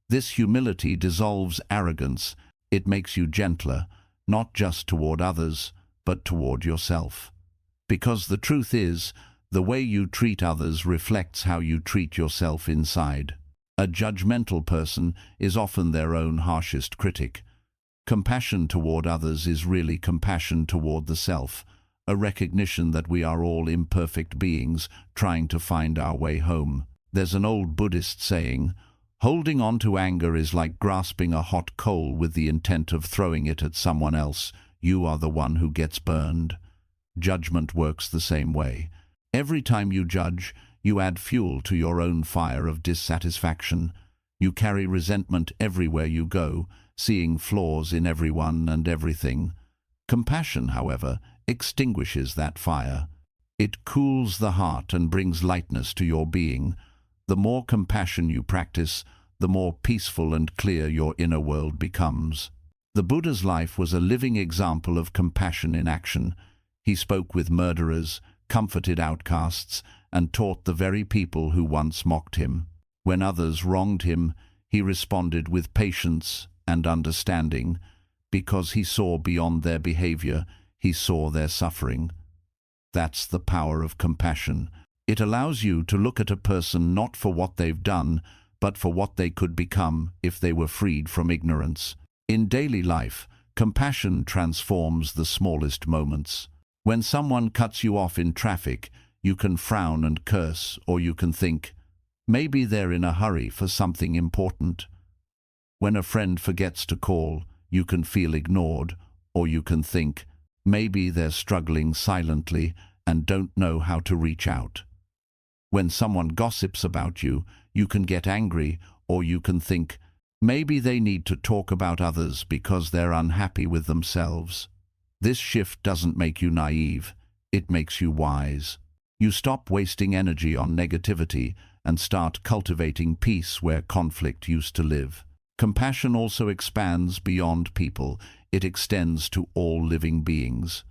This humility dissolves arrogance. It makes you gentler, not just toward others, but toward yourself. Because the truth is, the way you treat others reflects how you treat yourself inside. A judgmental person is often their own harshest critic. Compassion toward others is really compassion toward the self, a recognition that we are all imperfect beings trying to find our way home. There's an old Buddhist saying, "Holding on to anger is like grasping a hot coal with the intent of throwing it at someone else. You are the one who gets burned." Judgment works the same way. Every time you judge, you add fuel to your own fire of dissatisfaction. You carry resentment everywhere you go, seeing flaws in everyone and everything. Compassion, however, extinguishes that fire. It cools the heart and brings lightness to your being. The more compassion you practice, the more peaceful and clear your inner world becomes. The Buddha's life was a living example of compassion in action. He spoke with murderers, comforted outcasts, and taught the very people who once mocked him. When others wronged him, he responded with patience and understanding. Because he saw beyond their behavior, he saw their suffering. That's the power of compassion. It allows you to look at a person not for what they've done, but for what they could become if they were freed from ignorance. In daily life, compassion transforms the smallest moments. When someone cuts you off in traffic, you can frown and curse, or you can think, maybe they're in a hurry for something important. When a friend forgets to call, you can feel ignored, or you can think, maybe they're struggling silently and don't know how to reach out. When someone gossips about you, you can get angry, or you can think, maybe they need to talk about others because they're unhappy with themselves. This shift doesn't make you naive, it makes you wise. You stop wasting energy on negativity and start cultivating peace where conflict used to live. Compassion also expands beyond people. It extends to all living beings.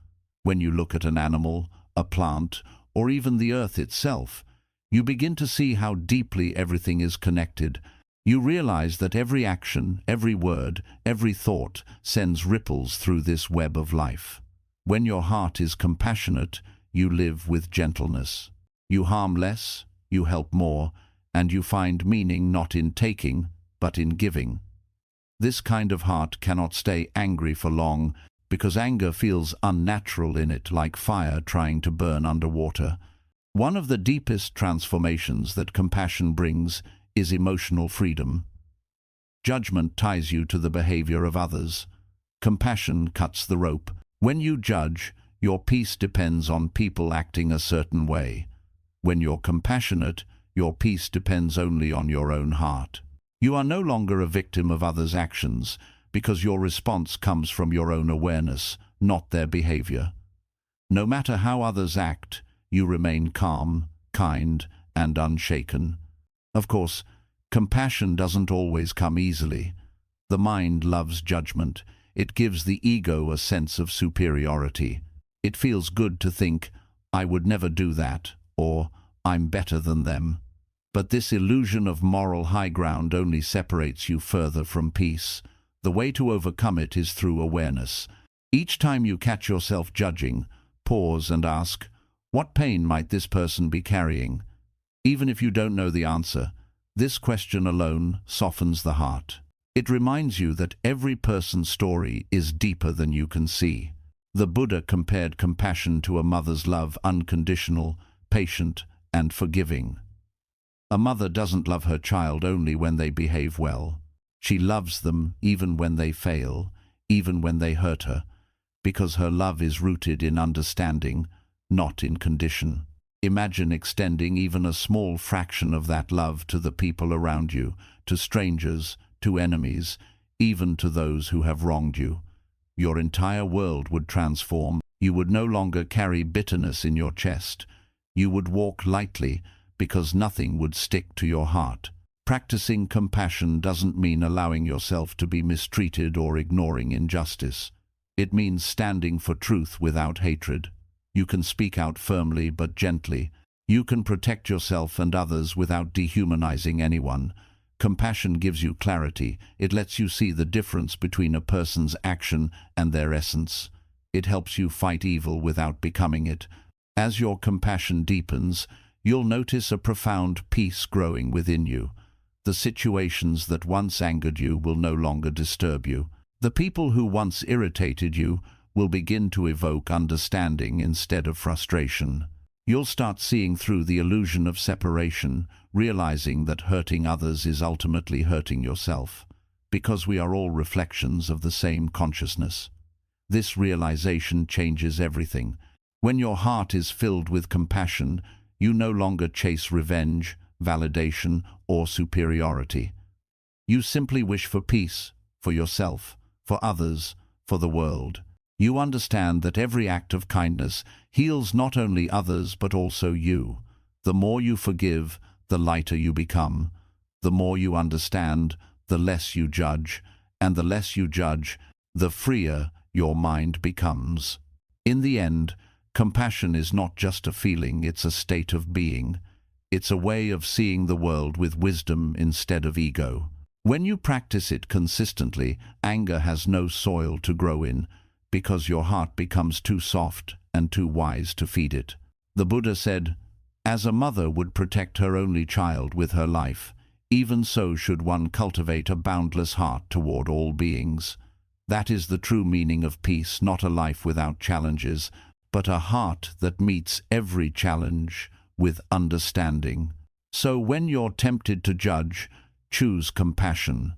When you look at an animal, a plant, or even the earth itself, you begin to see how deeply everything is connected. You realize that every action, every word, every thought sends ripples through this web of life. When your heart is compassionate, you live with gentleness. You harm less, you help more, and you find meaning not in taking, but in giving. This kind of heart cannot stay angry for long, because anger feels unnatural in it, like fire trying to burn underwater. One of the deepest transformations that compassion brings is emotional freedom. Judgment ties you to the behavior of others. Compassion cuts the rope. When you judge, your peace depends on people acting a certain way. When you're compassionate, your peace depends only on your own heart. You are no longer a victim of others' actions, because your response comes from your own awareness, not their behavior. No matter how others act, you remain calm, kind, and unshaken. Of course, compassion doesn't always come easily. The mind loves judgment. It gives the ego a sense of superiority. It feels good to think, I would never do that, or I'm better than them. But this illusion of moral high ground only separates you further from peace. The way to overcome it is through awareness. Each time you catch yourself judging, pause and ask, what pain might this person be carrying? Even if you don't know the answer, this question alone softens the heart. It reminds you that every person's story is deeper than you can see. The Buddha compared compassion to a mother's love, unconditional, patient, and forgiving. A mother doesn't love her child only when they behave well. She loves them even when they fail, even when they hurt her, because her love is rooted in understanding, not in condition. Imagine extending even a small fraction of that love to the people around you, to strangers, to enemies, even to those who have wronged you. Your entire world would transform. You would no longer carry bitterness in your chest. You would walk lightly, because nothing would stick to your heart. Practicing compassion doesn't mean allowing yourself to be mistreated or ignoring injustice. It means standing for truth without hatred. You can speak out firmly but gently. You can protect yourself and others without dehumanizing anyone. Compassion gives you clarity. It lets you see the difference between a person's action and their essence. It helps you fight evil without becoming it. As your compassion deepens, you'll notice a profound peace growing within you. The situations that once angered you will no longer disturb you. The people who once irritated you will begin to evoke understanding instead of frustration. You'll start seeing through the illusion of separation, realizing that hurting others is ultimately hurting yourself, because we are all reflections of the same consciousness. This realization changes everything. When your heart is filled with compassion, you no longer chase revenge, validation, or superiority. You simply wish for peace, for yourself, for others, for the world. You understand that every act of kindness heals not only others but also you. The more you forgive, the lighter you become. The more you understand, the less you judge, and the less you judge, the freer your mind becomes. In the end, compassion is not just a feeling, it's a state of being. It's a way of seeing the world with wisdom instead of ego. When you practice it consistently, anger has no soil to grow in, because your heart becomes too soft and too wise to feed it. The Buddha said, "As a mother would protect her only child with her life, even so should one cultivate a boundless heart toward all beings." That is the true meaning of peace, not a life without challenges, but a heart that meets every challenge with understanding. So when you're tempted to judge, choose compassion.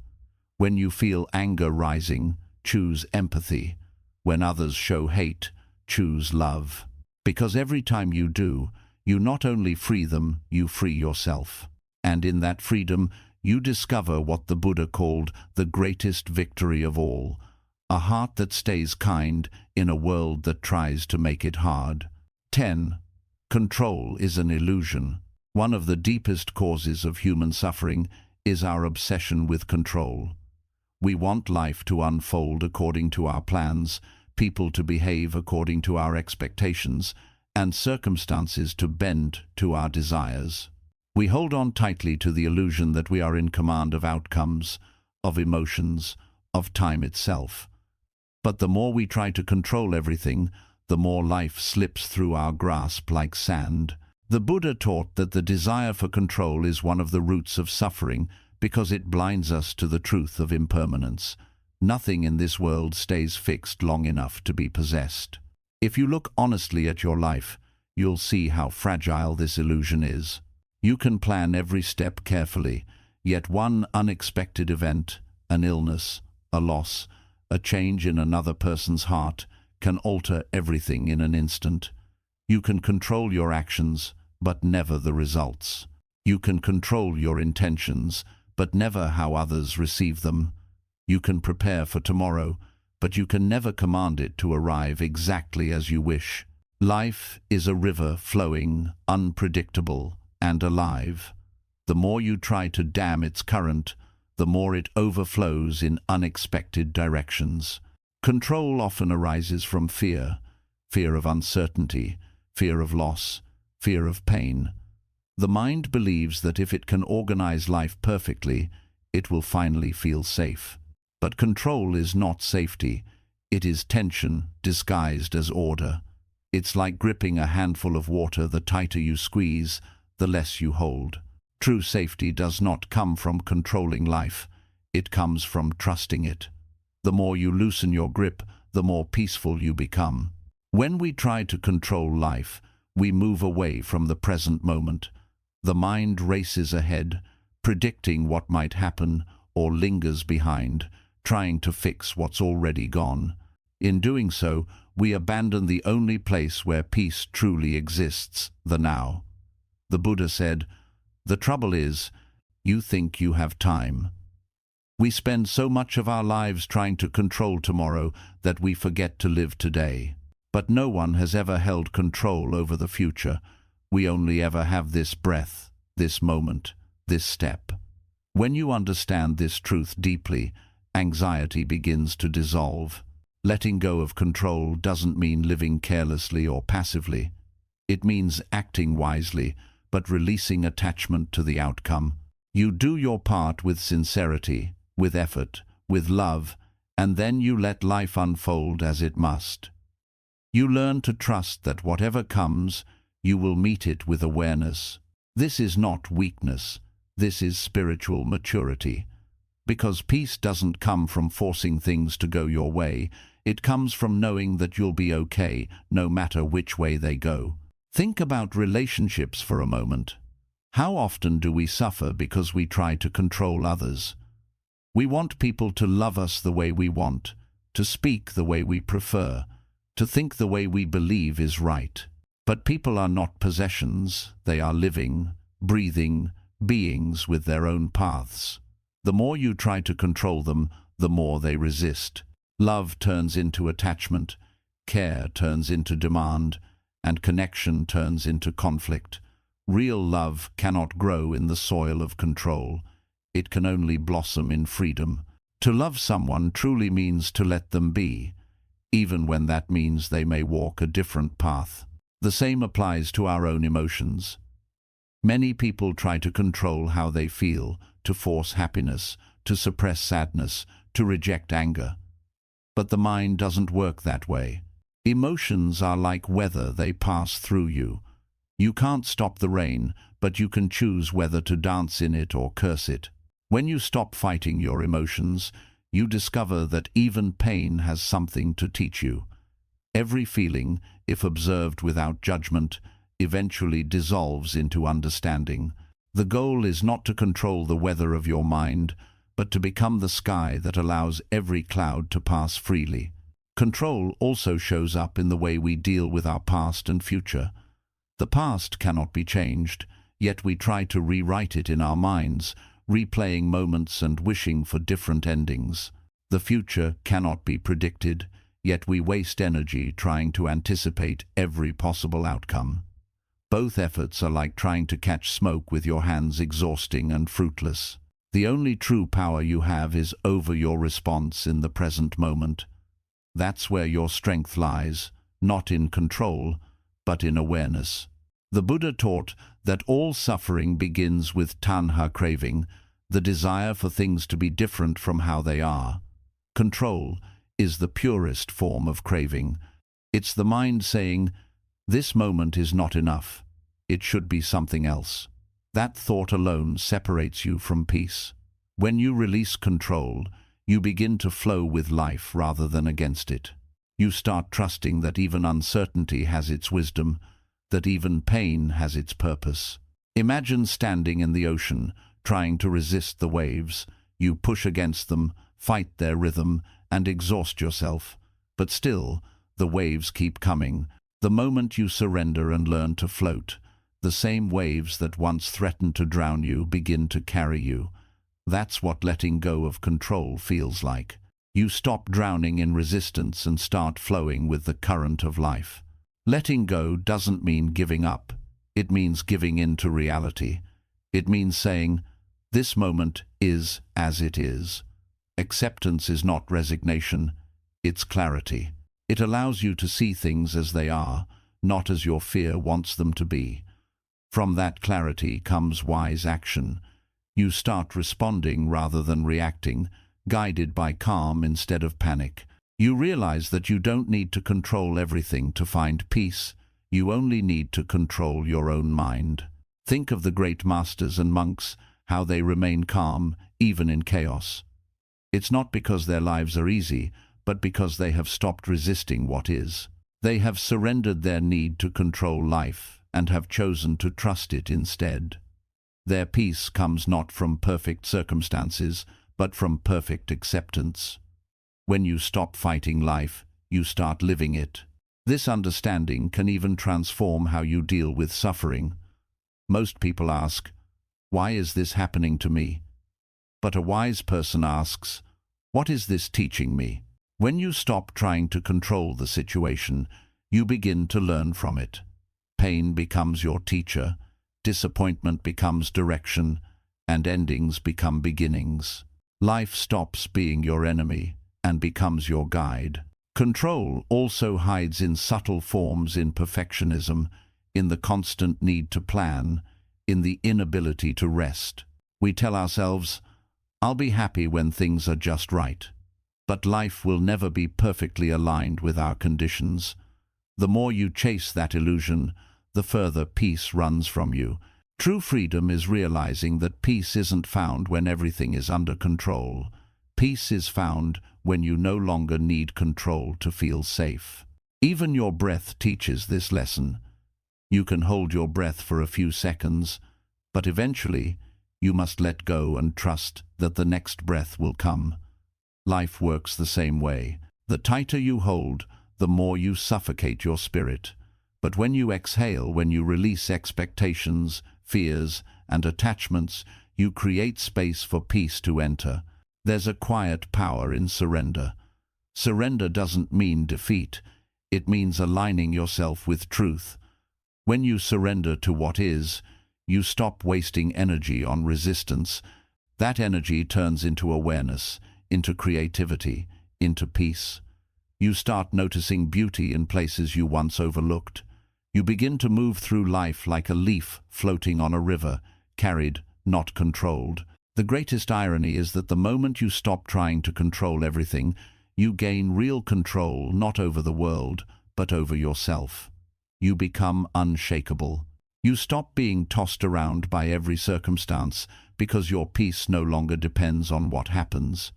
When you feel anger rising, choose empathy. When others show hate, choose love. Because every time you do, you not only free them, you free yourself. And in that freedom, you discover what the Buddha called the greatest victory of all, a heart that stays kind in a world that tries to make it hard. 10. Control is an illusion. One of the deepest causes of human suffering is our obsession with control. We want life to unfold according to our plans, people to behave according to our expectations, and circumstances to bend to our desires. We hold on tightly to the illusion that we are in command of outcomes, of emotions, of time itself. But the more we try to control everything, the more life slips through our grasp like sand. The Buddha taught that the desire for control is one of the roots of suffering because it blinds us to the truth of impermanence. Nothing in this world stays fixed long enough to be possessed. If you look honestly at your life, you'll see how fragile this illusion is. You can plan every step carefully, yet one unexpected event, an illness, a loss, a change in another person's heart, can alter everything in an instant. You can control your actions, but never the results. You can control your intentions, but never how others receive them. You can prepare for tomorrow, but you can never command it to arrive exactly as you wish. Life is a river flowing, unpredictable, and alive. The more you try to dam its current, the more it overflows in unexpected directions. Control often arises from fear, fear of uncertainty, fear of loss, fear of pain. The mind believes that if it can organize life perfectly, it will finally feel safe. But control is not safety. It is tension disguised as order. It's like gripping a handful of water. The tighter you squeeze, the less you hold. True safety does not come from controlling life. It comes from trusting it. The more you loosen your grip, the more peaceful you become. When we try to control life, we move away from the present moment. The mind races ahead, predicting what might happen, or lingers behind, trying to fix what's already gone. In doing so, we abandon the only place where peace truly exists, the now. The Buddha said, "The trouble is, you think you have time." We spend so much of our lives trying to control tomorrow that we forget to live today. But no one has ever held control over the future. We only ever have this breath, this moment, this step. When you understand this truth deeply, anxiety begins to dissolve. Letting go of control doesn't mean living carelessly or passively. It means acting wisely, but releasing attachment to the outcome. You do your part with sincerity, with effort, with love, and then you let life unfold as it must. You learn to trust that whatever comes, you will meet it with awareness. This is not weakness, this is spiritual maturity. Because peace doesn't come from forcing things to go your way, it comes from knowing that you'll be okay, no matter which way they go. Think about relationships for a moment. How often do we suffer because we try to control others? We want people to love us the way we want, to speak the way we prefer, to think the way we believe is right. But people are not possessions, they are living, breathing beings with their own paths. The more you try to control them, the more they resist. Love turns into attachment, care turns into demand, and connection turns into conflict. Real love cannot grow in the soil of control. It can only blossom in freedom. To love someone truly means to let them be, even when that means they may walk a different path. The same applies to our own emotions. Many people try to control how they feel, to force happiness, to suppress sadness, to reject anger. But the mind doesn't work that way. Emotions are like weather, they pass through you. You can't stop the rain, but you can choose whether to dance in it or curse it. When you stop fighting your emotions, you discover that even pain has something to teach you. Every feeling, if observed without judgment, eventually dissolves into understanding. The goal is not to control the weather of your mind, but to become the sky that allows every cloud to pass freely. Control also shows up in the way we deal with our past and future. The past cannot be changed, yet we try to rewrite it in our minds, replaying moments and wishing for different endings. The future cannot be predicted, yet we waste energy trying to anticipate every possible outcome. Both efforts are like trying to catch smoke with your hands, exhausting and fruitless. The only true power you have is over your response in the present moment. That's where your strength lies, not in control, but in awareness. The Buddha taught that all suffering begins with tanha, craving, the desire for things to be different from how they are. Control is the purest form of craving. It's the mind saying, "This moment is not enough. It should be something else." That thought alone separates you from peace. When you release control, you begin to flow with life rather than against it. You start trusting that even uncertainty has its wisdom, that even pain has its purpose. Imagine standing in the ocean, trying to resist the waves. You push against them, fight their rhythm, and exhaust yourself. But still, the waves keep coming. The moment you surrender and learn to float, the same waves that once threatened to drown you begin to carry you. That's what letting go of control feels like. You stop drowning in resistance and start flowing with the current of life. Letting go doesn't mean giving up. It means giving in to reality. It means saying, "This moment is as it is." Acceptance is not resignation, it's clarity. It allows you to see things as they are, not as your fear wants them to be. From that clarity comes wise action. You start responding rather than reacting, guided by calm instead of panic. You realize that you don't need to control everything to find peace. You only need to control your own mind. Think of the great masters and monks, how they remain calm, even in chaos. It's not because their lives are easy, but because they have stopped resisting what is. They have surrendered their need to control life and have chosen to trust it instead. Their peace comes not from perfect circumstances, but from perfect acceptance. When you stop fighting life, you start living it. This understanding can even transform how you deal with suffering. Most people ask, "Why is this happening to me?" But a wise person asks, "What is this teaching me?" When you stop trying to control the situation, you begin to learn from it. Pain becomes your teacher, disappointment becomes direction, and endings become beginnings. Life stops being your enemy and becomes your guide. Control also hides in subtle forms in perfectionism, in the constant need to plan, in the inability to rest. We tell ourselves, "I'll be happy when things are just right." But life will never be perfectly aligned with our conditions. The more you chase that illusion, the further peace runs from you. True freedom is realizing that peace isn't found when everything is under control. Peace is found when you no longer need control to feel safe. Even your breath teaches this lesson. You can hold your breath for a few seconds, but eventually you must let go and trust that the next breath will come. Life works the same way. The tighter you hold, the more you suffocate your spirit. But when you exhale, when you release expectations, fears, and attachments, you create space for peace to enter. There's a quiet power in surrender. Surrender doesn't mean defeat. It means aligning yourself with truth. When you surrender to what is, you stop wasting energy on resistance. That energy turns into awareness, into creativity, into peace. You start noticing beauty in places you once overlooked. You begin to move through life like a leaf floating on a river, carried, not controlled. The greatest irony is that the moment you stop trying to control everything, you gain real control, not over the world, but over yourself. You become unshakable. You stop being tossed around by every circumstance because your peace no longer depends on what happens.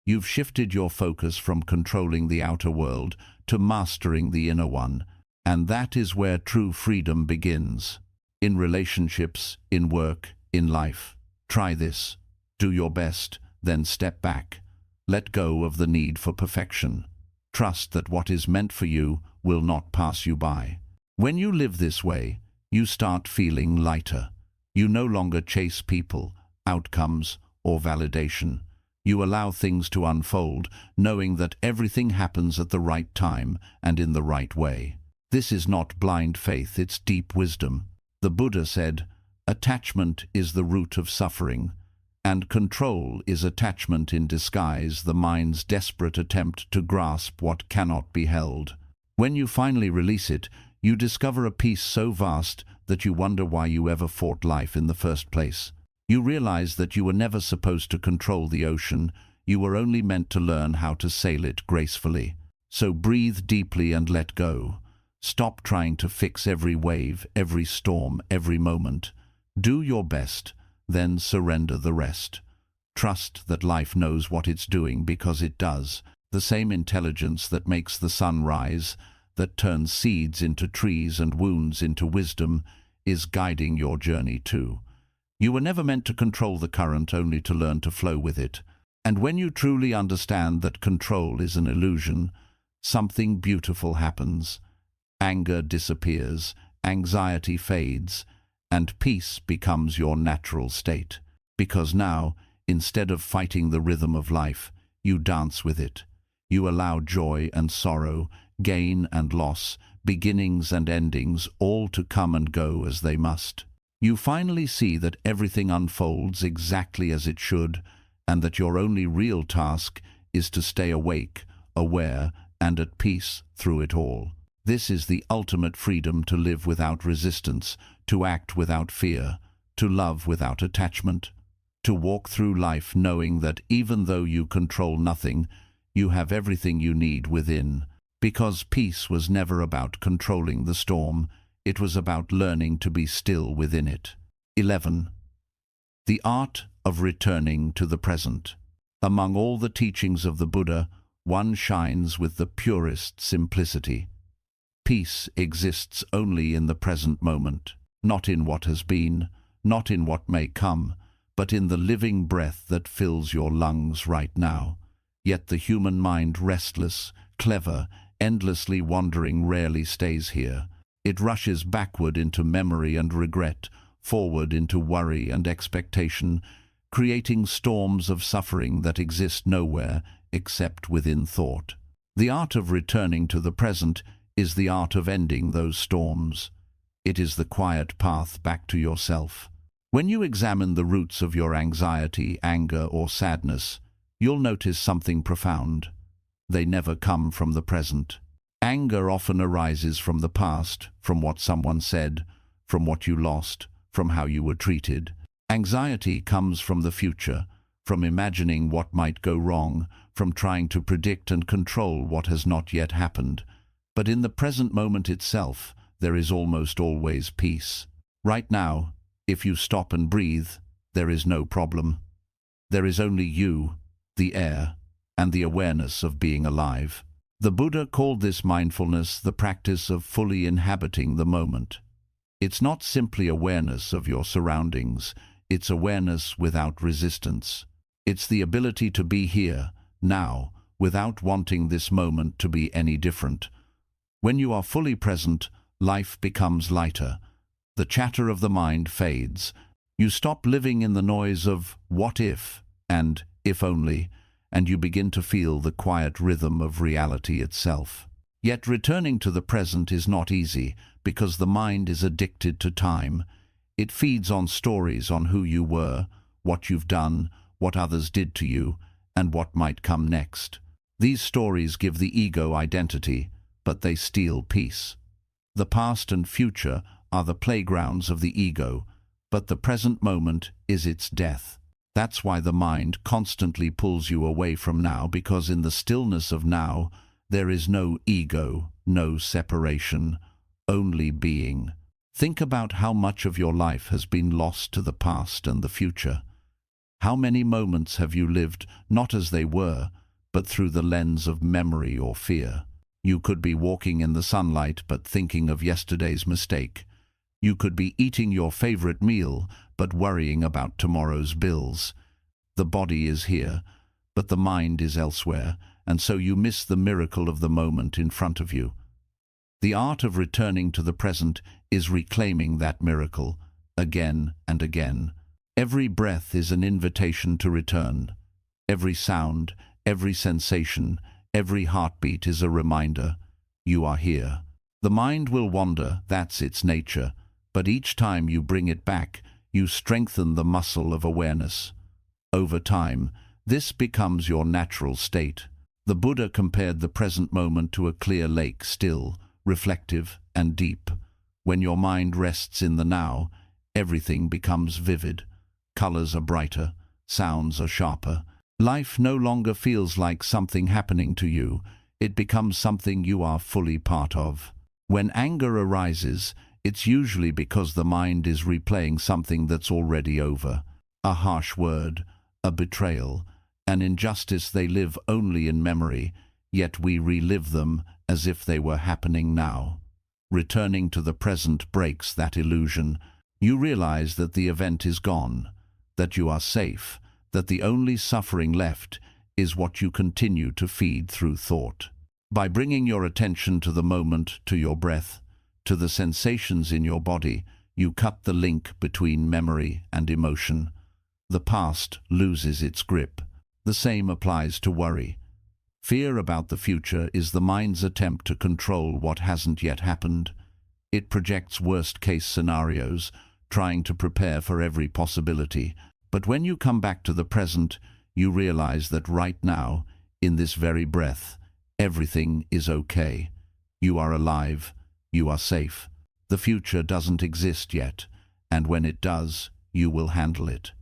You've shifted your focus from controlling the outer world to mastering the inner one, and that is where true freedom begins. In relationships, in work, in life. Try this. Do your best, then step back. Let go of the need for perfection. Trust that what is meant for you will not pass you by. When you live this way, you start feeling lighter. You no longer chase people, outcomes, or validation. You allow things to unfold, knowing that everything happens at the right time and in the right way. This is not blind faith, it's deep wisdom. The Buddha said, "Attachment is the root of suffering, and control is attachment in disguise, the mind's desperate attempt to grasp what cannot be held." When you finally release it, you discover a peace so vast that you wonder why you ever fought life in the first place. You realize that you were never supposed to control the ocean, you were only meant to learn how to sail it gracefully. So breathe deeply and let go. Stop trying to fix every wave, every storm, every moment. Do your best, then surrender the rest. Trust that life knows what it's doing because it does. The same intelligence that makes the sun rise, that turns seeds into trees and wounds into wisdom, is guiding your journey too. You were never meant to control the current, only to learn to flow with it. And when you truly understand that control is an illusion, something beautiful happens. Anger disappears, anxiety fades, and peace becomes your natural state. Because now, instead of fighting the rhythm of life, you dance with it. You allow joy and sorrow, gain and loss, beginnings and endings, all to come and go as they must. You finally see that everything unfolds exactly as it should, and that your only real task is to stay awake, aware, and at peace through it all. This is the ultimate freedom: to live without resistance, to act without fear, to love without attachment, to walk through life knowing that even though you control nothing, you have everything you need within. Because peace was never about controlling the storm, it was about learning to be still within it. 11. The art of returning to the present. Among all the teachings of the Buddha, one shines with the purest simplicity. Peace exists only in the present moment, not in what has been, not in what may come, but in the living breath that fills your lungs right now. Yet the human mind, restless, clever, endlessly wandering, rarely stays here. It rushes backward into memory and regret, forward into worry and expectation, creating storms of suffering that exist nowhere except within thought. The art of returning to the present is the art of ending those storms. It is the quiet path back to yourself. When you examine the roots of your anxiety, anger, or sadness, you'll notice something profound. They never come from the present. Anger often arises from the past, from what someone said, from what you lost, from how you were treated. Anxiety comes from the future, from imagining what might go wrong, from trying to predict and control what has not yet happened. But in the present moment itself, there is almost always peace. Right now, if you stop and breathe, there is no problem. There is only you, the air, and the awareness of being alive. The Buddha called this mindfulness the practice of fully inhabiting the moment. It's not simply awareness of your surroundings, it's awareness without resistance. It's the ability to be here, now, without wanting this moment to be any different. When you are fully present, life becomes lighter. The chatter of the mind fades. You stop living in the noise of what if and if only, and you begin to feel the quiet rhythm of reality itself. Yet returning to the present is not easy, because the mind is addicted to time. It feeds on stories on who you were, what you've done, what others did to you, and what might come next. These stories give the ego identity, but they steal peace. The past and future are the playgrounds of the ego, but the present moment is its death. That's why the mind constantly pulls you away from now, because in the stillness of now, there is no ego, no separation, only being. Think about how much of your life has been lost to the past and the future. How many moments have you lived not as they were, but through the lens of memory or fear? You could be walking in the sunlight but thinking of yesterday's mistake. You could be eating your favorite meal but worrying about tomorrow's bills. The body is here, but the mind is elsewhere, and so you miss the miracle of the moment in front of you. The art of returning to the present is reclaiming that miracle again and again. Every breath is an invitation to return. Every sound, every sensation, every heartbeat is a reminder, you are here. The mind will wander, that's its nature, but each time you bring it back, you strengthen the muscle of awareness. Over time, this becomes your natural state. The Buddha compared the present moment to a clear lake, still, reflective, and deep. When your mind rests in the now, everything becomes vivid. Colors are brighter, sounds are sharper. Life no longer feels like something happening to you. It becomes something you are fully part of. When anger arises, it's usually because the mind is replaying something that's already over. A harsh word, a betrayal, an injustice they live only in memory, yet we relive them as if they were happening now. Returning to the present breaks that illusion. You realize that the event is gone, that you are safe, that the only suffering left is what you continue to feed through thought. By bringing your attention to the moment, to your breath, to the sensations in your body, you cut the link between memory and emotion. The past loses its grip. The same applies to worry. Fear about the future is the mind's attempt to control what hasn't yet happened. It projects worst-case scenarios, trying to prepare for every possibility. But when you come back to the present, you realize that right now, in this very breath, everything is okay. You are alive. You are safe. The future doesn't exist yet, and when it does, you will handle it.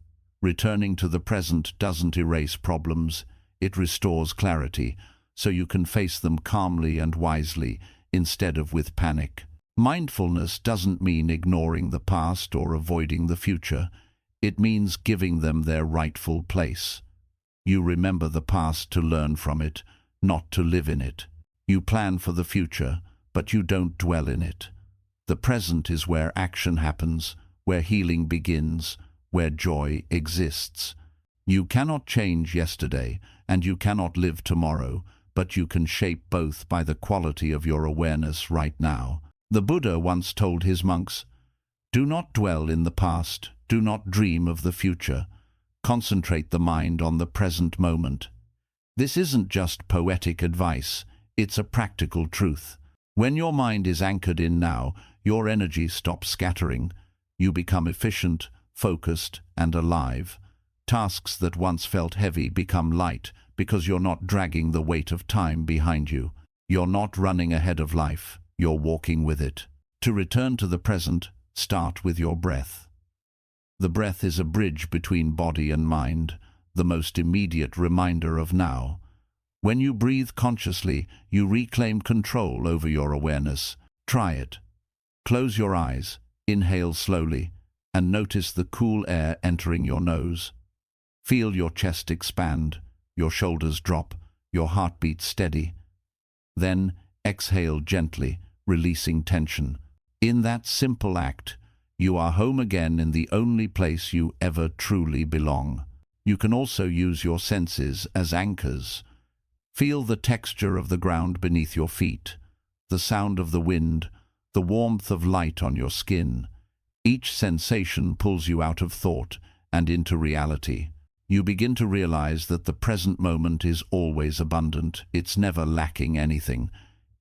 Returning to the present doesn't erase problems, it restores clarity, so you can face them calmly and wisely, instead of with panic. Mindfulness doesn't mean ignoring the past or avoiding the future. It means giving them their rightful place. You remember the past to learn from it, not to live in it. You plan for the future, but you don't dwell in it. The present is where action happens, where healing begins, where joy exists. You cannot change yesterday, and you cannot live tomorrow, but you can shape both by the quality of your awareness right now. The Buddha once told his monks, "Do not dwell in the past, do not dream of the future. Concentrate the mind on the present moment." This isn't just poetic advice, it's a practical truth. When your mind is anchored in now, your energy stops scattering. You become efficient, focused, and alive. Tasks that once felt heavy become light because you're not dragging the weight of time behind you. You're not running ahead of life, you're walking with it. To return to the present, start with your breath. The breath is a bridge between body and mind, the most immediate reminder of now. When you breathe consciously, you reclaim control over your awareness. Try it. Close your eyes, inhale slowly, and notice the cool air entering your nose. Feel your chest expand, your shoulders drop, your heartbeat steady. Then exhale gently, releasing tension. In that simple act, you are home again in the only place you ever truly belong. You can also use your senses as anchors. Feel the texture of the ground beneath your feet, the sound of the wind, the warmth of light on your skin. Each sensation pulls you out of thought and into reality. You begin to realize that the present moment is always abundant. It's never lacking anything.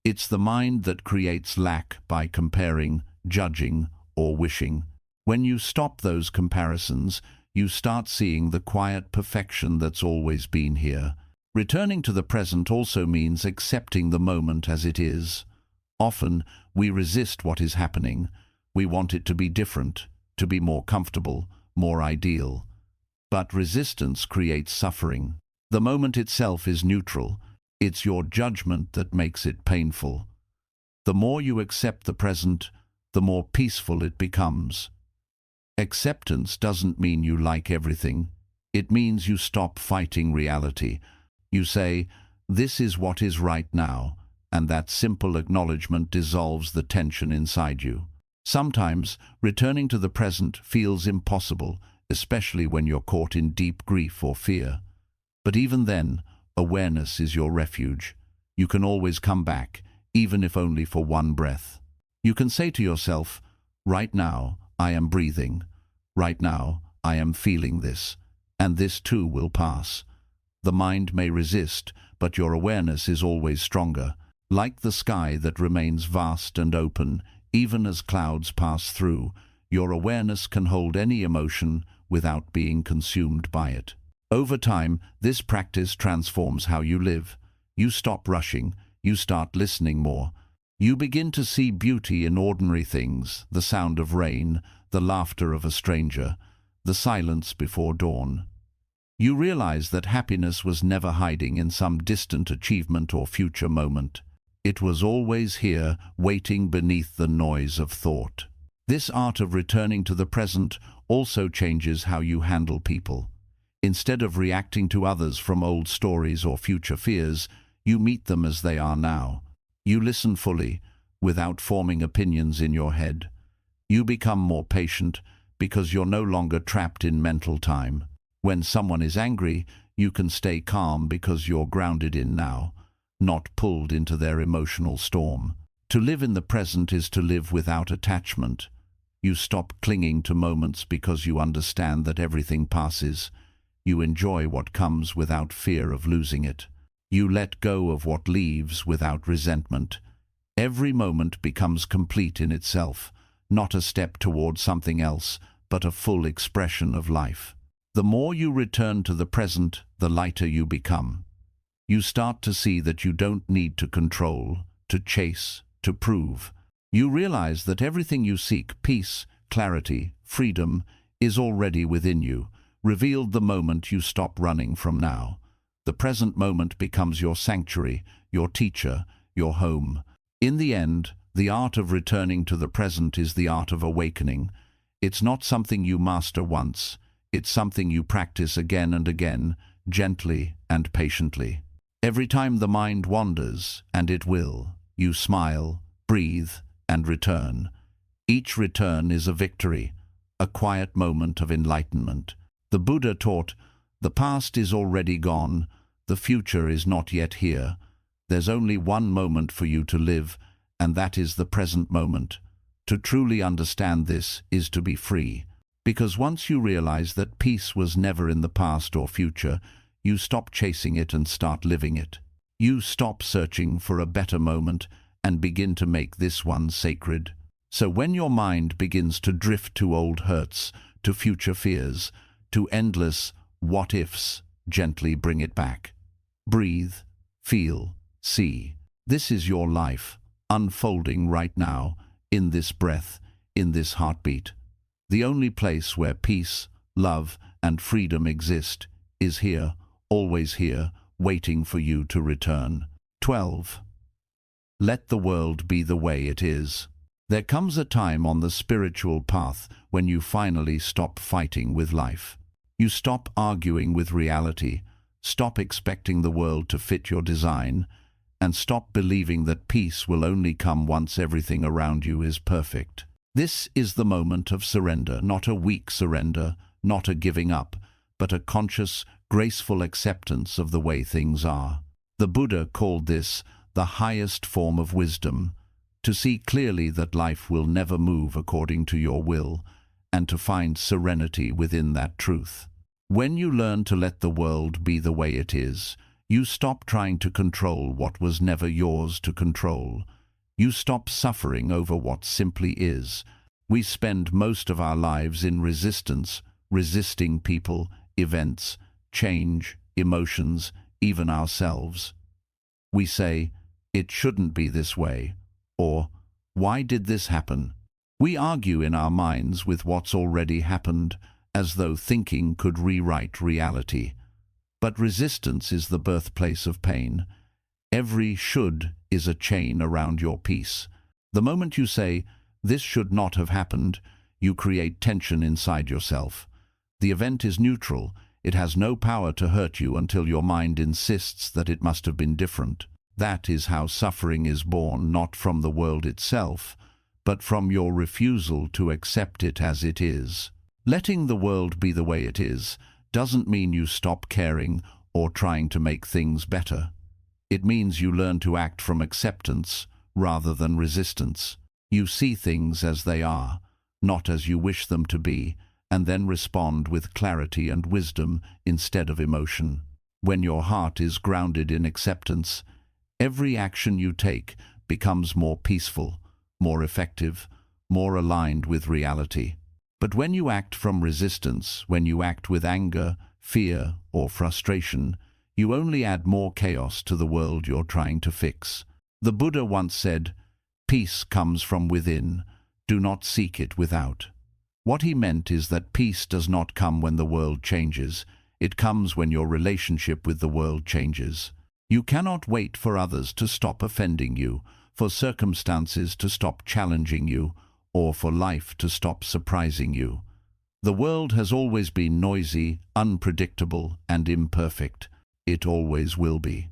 It's the mind that creates lack by comparing, judging, or wishing. When you stop those comparisons, you start seeing the quiet perfection that's always been here. Returning to the present also means accepting the moment as it is. Often, we resist what is happening. We want it to be different, to be more comfortable, more ideal. But resistance creates suffering. The moment itself is neutral. It's your judgment that makes it painful. The more you accept the present, the more peaceful it becomes. Acceptance doesn't mean you like everything. It means you stop fighting reality. You say, "This is what is right now," and that simple acknowledgement dissolves the tension inside you. Sometimes, returning to the present feels impossible, especially when you're caught in deep grief or fear. But even then, awareness is your refuge. You can always come back, even if only for one breath. You can say to yourself, "Right now, I am breathing. Right now, I am feeling this, and this too will pass." The mind may resist, but your awareness is always stronger. Like the sky that remains vast and open, even as clouds pass through, your awareness can hold any emotion without being consumed by it. Over time, this practice transforms how you live. You stop rushing, you start listening more. You begin to see beauty in ordinary things, the sound of rain, the laughter of a stranger, the silence before dawn. You realize that happiness was never hiding in some distant achievement or future moment. It was always here, waiting beneath the noise of thought. This art of returning to the present also changes how you handle people. Instead of reacting to others from old stories or future fears, you meet them as they are now. You listen fully, without forming opinions in your head. You become more patient because you're no longer trapped in mental time. When someone is angry, you can stay calm because you're grounded in now, not pulled into their emotional storm. To live in the present is to live without attachment. You stop clinging to moments because you understand that everything passes. You enjoy what comes without fear of losing it. You let go of what leaves without resentment. Every moment becomes complete in itself, not a step toward something else, but a full expression of life. The more you return to the present, the lighter you become. You start to see that you don't need to control, to chase, to prove. You realize that everything you seek, peace, clarity, freedom, is already within you, revealed the moment you stop running from now. The present moment becomes your sanctuary, your teacher, your home. In the end, the art of returning to the present is the art of awakening. It's not something you master once. It's something you practice again and again, gently and patiently. Every time the mind wanders, and it will, you smile, breathe, and return. Each return is a victory, a quiet moment of enlightenment. The Buddha taught, "The past is already gone, the future is not yet here. There's only one moment for you to live, and that is the present moment." To truly understand this is to be free. Because once you realize that peace was never in the past or future, you stop chasing it and start living it. You stop searching for a better moment and begin to make this one sacred. So when your mind begins to drift to old hurts, to future fears, to endless what-ifs, gently bring it back. Breathe, feel, see. This is your life, unfolding right now, in this breath, in this heartbeat. The only place where peace, love, and freedom exist is here, always here, waiting for you to return. 12. Let the world be the way it is. There comes a time on the spiritual path when you finally stop fighting with life. You stop arguing with reality, stop expecting the world to fit your design, and stop believing that peace will only come once everything around you is perfect. This is the moment of surrender, not a weak surrender, not a giving up, but a conscious, graceful acceptance of the way things are. The Buddha called this the highest form of wisdom, to see clearly that life will never move according to your will, and to find serenity within that truth. When you learn to let the world be the way it is, you stop trying to control what was never yours to control. You stop suffering over what simply is. We spend most of our lives in resistance, resisting people, events, change, emotions, even ourselves. We say, "It shouldn't be this way," or "Why did this happen?" We argue in our minds with what's already happened, as though thinking could rewrite reality. But resistance is the birthplace of pain. Every should is a chain around your peace. The moment you say, "This should not have happened," you create tension inside yourself. The event is neutral. It has no power to hurt you until your mind insists that it must have been different. That is how suffering is born, not from the world itself, but from your refusal to accept it as it is. Letting the world be the way it is doesn't mean you stop caring or trying to make things better. It means you learn to act from acceptance rather than resistance. You see things as they are, not as you wish them to be, and then respond with clarity and wisdom instead of emotion. When your heart is grounded in acceptance, every action you take becomes more peaceful, more effective, more aligned with reality. But when you act from resistance, when you act with anger, fear, or frustration, you only add more chaos to the world you're trying to fix. The Buddha once said, "Peace comes from within. Do not seek it without." What he meant is that peace does not come when the world changes. It comes when your relationship with the world changes. You cannot wait for others to stop offending you, for circumstances to stop challenging you, or for life to stop surprising you. The world has always been noisy, unpredictable, and imperfect. It always will be.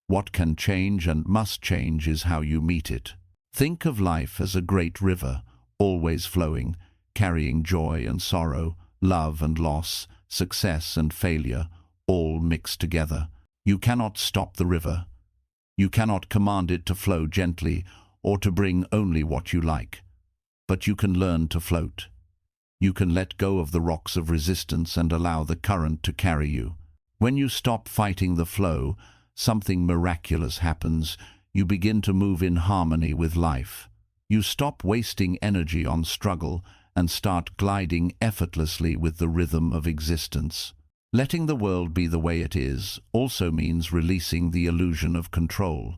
What can change and must change is how you meet it. Think of life as a great river, always flowing, carrying joy and sorrow, love and loss, success and failure, all mixed together. You cannot stop the river. You cannot command it to flow gently or to bring only what you like. But you can learn to float. You can let go of the rocks of resistance and allow the current to carry you. When you stop fighting the flow, something miraculous happens. You begin to move in harmony with life. You stop wasting energy on struggle and start gliding effortlessly with the rhythm of existence. Letting the world be the way it is also means releasing the illusion of control.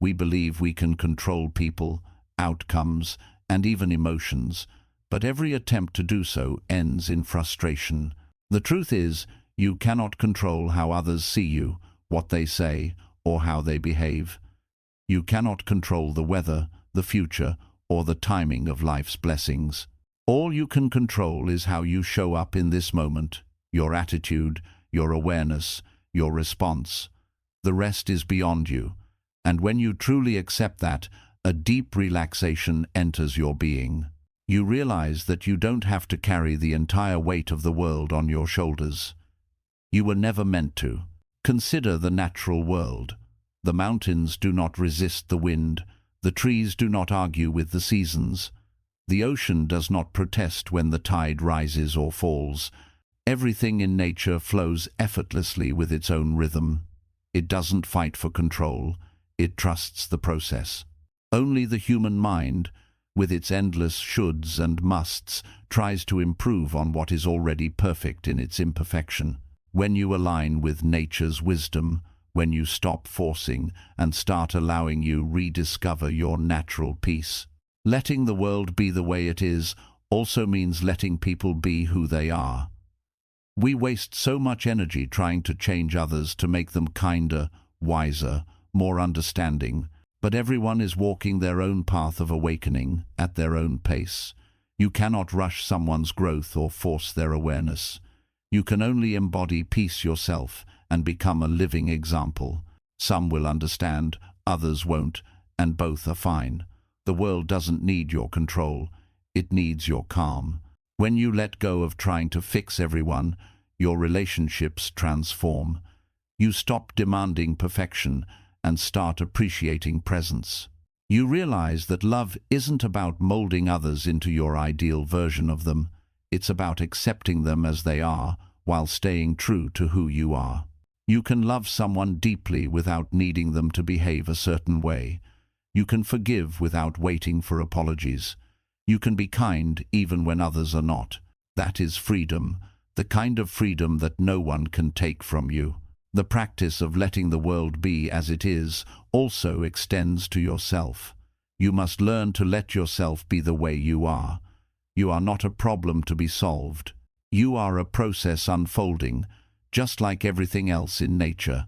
We believe we can control people, outcomes, and even emotions, but every attempt to do so ends in frustration. The truth is, you cannot control how others see you, what they say, or how they behave. You cannot control the weather, the future, or the timing of life's blessings. All you can control is how you show up in this moment, your attitude, your awareness, your response. The rest is beyond you, and when you truly accept that, a deep relaxation enters your being. You realize that you don't have to carry the entire weight of the world on your shoulders. You were never meant to. Consider the natural world. The mountains do not resist the wind. The trees do not argue with the seasons. The ocean does not protest when the tide rises or falls. Everything in nature flows effortlessly with its own rhythm. It doesn't fight for control. It trusts the process. Only the human mind, with its endless shoulds and musts, tries to improve on what is already perfect in its imperfection. When you align with nature's wisdom, when you stop forcing and start allowing you rediscover your natural peace. Letting the world be the way it is also means letting people be who they are. We waste so much energy trying to change others to make them kinder, wiser, more understanding, but everyone is walking their own path of awakening at their own pace. You cannot rush someone's growth or force their awareness. You can only embody peace yourself and become a living example. Some will understand, others won't, and both are fine. The world doesn't need your control, it needs your calm. When you let go of trying to fix everyone, your relationships transform. You stop demanding perfection and start appreciating presence. You realize that love isn't about molding others into your ideal version of them. It's about accepting them as they are while staying true to who you are. You can love someone deeply without needing them to behave a certain way. You can forgive without waiting for apologies. You can be kind even when others are not. That is freedom, the kind of freedom that no one can take from you. The practice of letting the world be as it is also extends to yourself. You must learn to let yourself be the way you are. You are not a problem to be solved. You are a process unfolding, just like everything else in nature.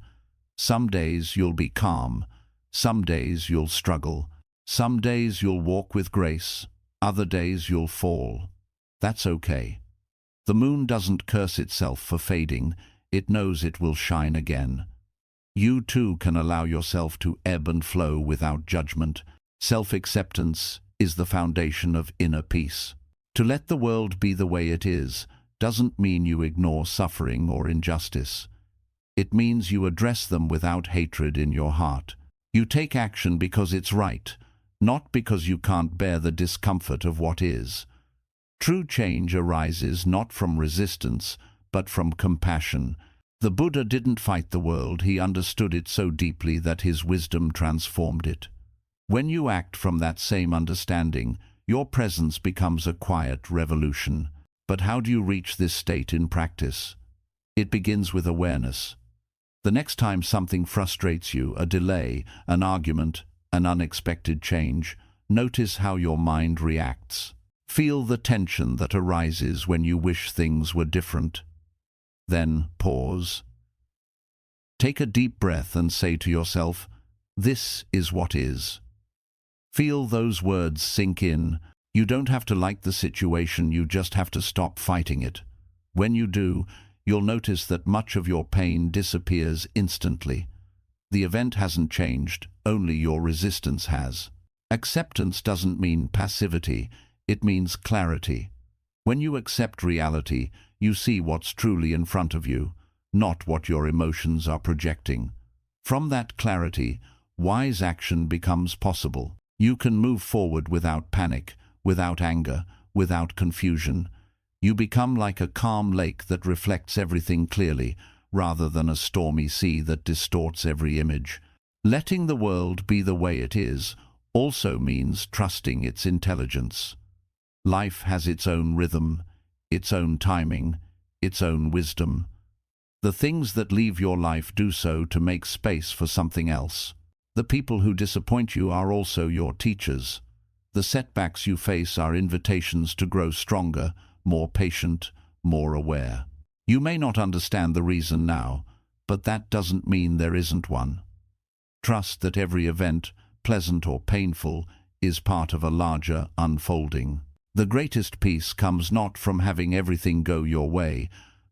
Some days you'll be calm. Some days you'll struggle. Some days you'll walk with grace. Other days you'll fall. That's okay. The moon doesn't curse itself for fading. It knows it will shine again. You too can allow yourself to ebb and flow without judgment. Self-acceptance is the foundation of inner peace. To let the world be the way it is doesn't mean you ignore suffering or injustice. It means you address them without hatred in your heart. You take action because it's right, not because you can't bear the discomfort of what is. True change arises not from resistance, but from compassion. The Buddha didn't fight the world, he understood it so deeply that his wisdom transformed it. When you act from that same understanding, your presence becomes a quiet revolution. But how do you reach this state in practice? It begins with awareness. The next time something frustrates you, a delay, an argument, an unexpected change, notice how your mind reacts. Feel the tension that arises when you wish things were different. Then pause. Take a deep breath and say to yourself, "This is what is." Feel those words sink in. You don't have to like the situation, you just have to stop fighting it. When you do, you'll notice that much of your pain disappears instantly. The event hasn't changed, only your resistance has. Acceptance doesn't mean passivity, it means clarity. When you accept reality, you see what's truly in front of you, not what your emotions are projecting. From that clarity, wise action becomes possible. You can move forward without panic, without anger, without confusion. You become like a calm lake that reflects everything clearly, rather than a stormy sea that distorts every image. Letting the world be the way it is also means trusting its intelligence. Life has its own rhythm, its own timing, its own wisdom. The things that leave your life do so to make space for something else. The people who disappoint you are also your teachers. The setbacks you face are invitations to grow stronger, more patient, more aware. You may not understand the reason now, but that doesn't mean there isn't one. Trust that every event, pleasant or painful, is part of a larger unfolding. The greatest peace comes not from having everything go your way,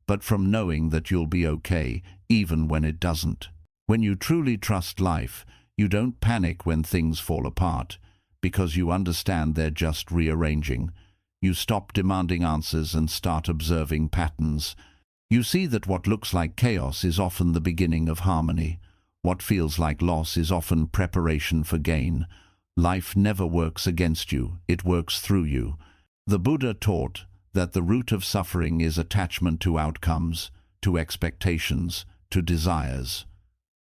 but from knowing that you'll be okay, even when it doesn't. When you truly trust life, you don't panic when things fall apart, because you understand they're just rearranging. You stop demanding answers and start observing patterns. You see that what looks like chaos is often the beginning of harmony. What feels like loss is often preparation for gain. Life never works against you, it works through you. The Buddha taught that the root of suffering is attachment to outcomes, to expectations, to desires.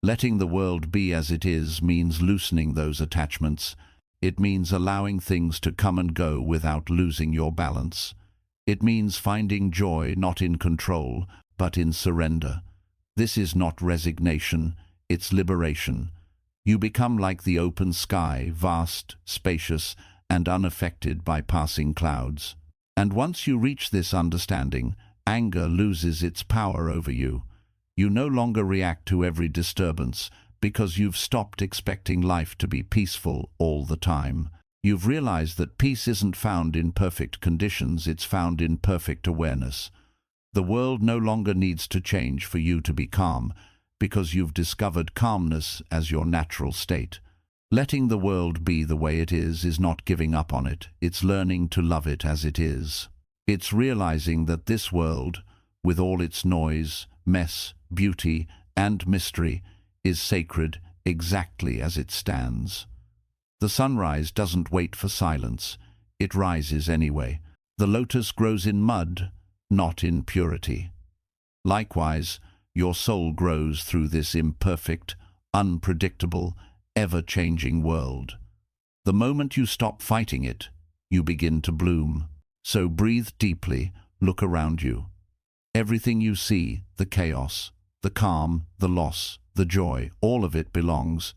Letting the world be as it is means loosening those attachments. It means allowing things to come and go without losing your balance. It means finding joy not in control, but in surrender. This is not resignation, it's liberation. You become like the open sky, vast, spacious, and unaffected by passing clouds. And once you reach this understanding, anger loses its power over you. You no longer react to every disturbance because you've stopped expecting life to be peaceful all the time. You've realized that peace isn't found in perfect conditions, it's found in perfect awareness. The world no longer needs to change for you to be calm, because you've discovered calmness as your natural state. Letting the world be the way it is not giving up on it, it's learning to love it as it is. It's realizing that this world, with all its noise, mess, beauty, and mystery, is sacred exactly as it stands. The sunrise doesn't wait for silence, it rises anyway. The lotus grows in mud, not in purity. Likewise, your soul grows through this imperfect, unpredictable, ever-changing world. The moment you stop fighting it, you begin to bloom. So breathe deeply, look around you. Everything you see, the chaos, the calm, the loss, the joy, all of it belongs.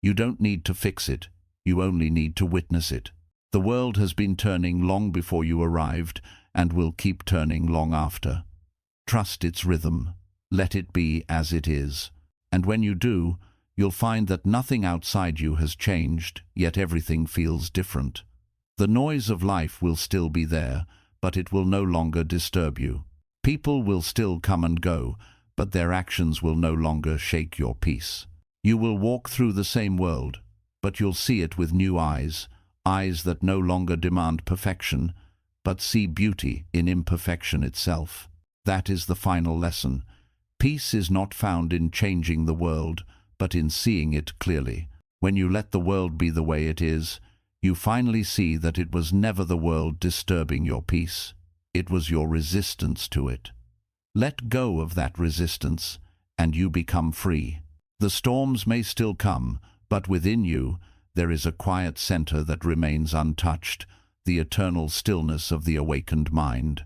You don't need to fix it, you only need to witness it. The world has been turning long before you arrived and will keep turning long after. Trust its rhythm. Let it be as it is. And when you do, you'll find that nothing outside you has changed, yet everything feels different. The noise of life will still be there, but it will no longer disturb you. People will still come and go, but their actions will no longer shake your peace. You will walk through the same world, but you'll see it with new eyes, eyes that no longer demand perfection, but see beauty in imperfection itself. That is the final lesson. Peace is not found in changing the world, but in seeing it clearly. When you let the world be the way it is, you finally see that it was never the world disturbing your peace. It was your resistance to it. Let go of that resistance, and you become free. The storms may still come, but within you, there is a quiet center that remains untouched, the eternal stillness of the awakened mind.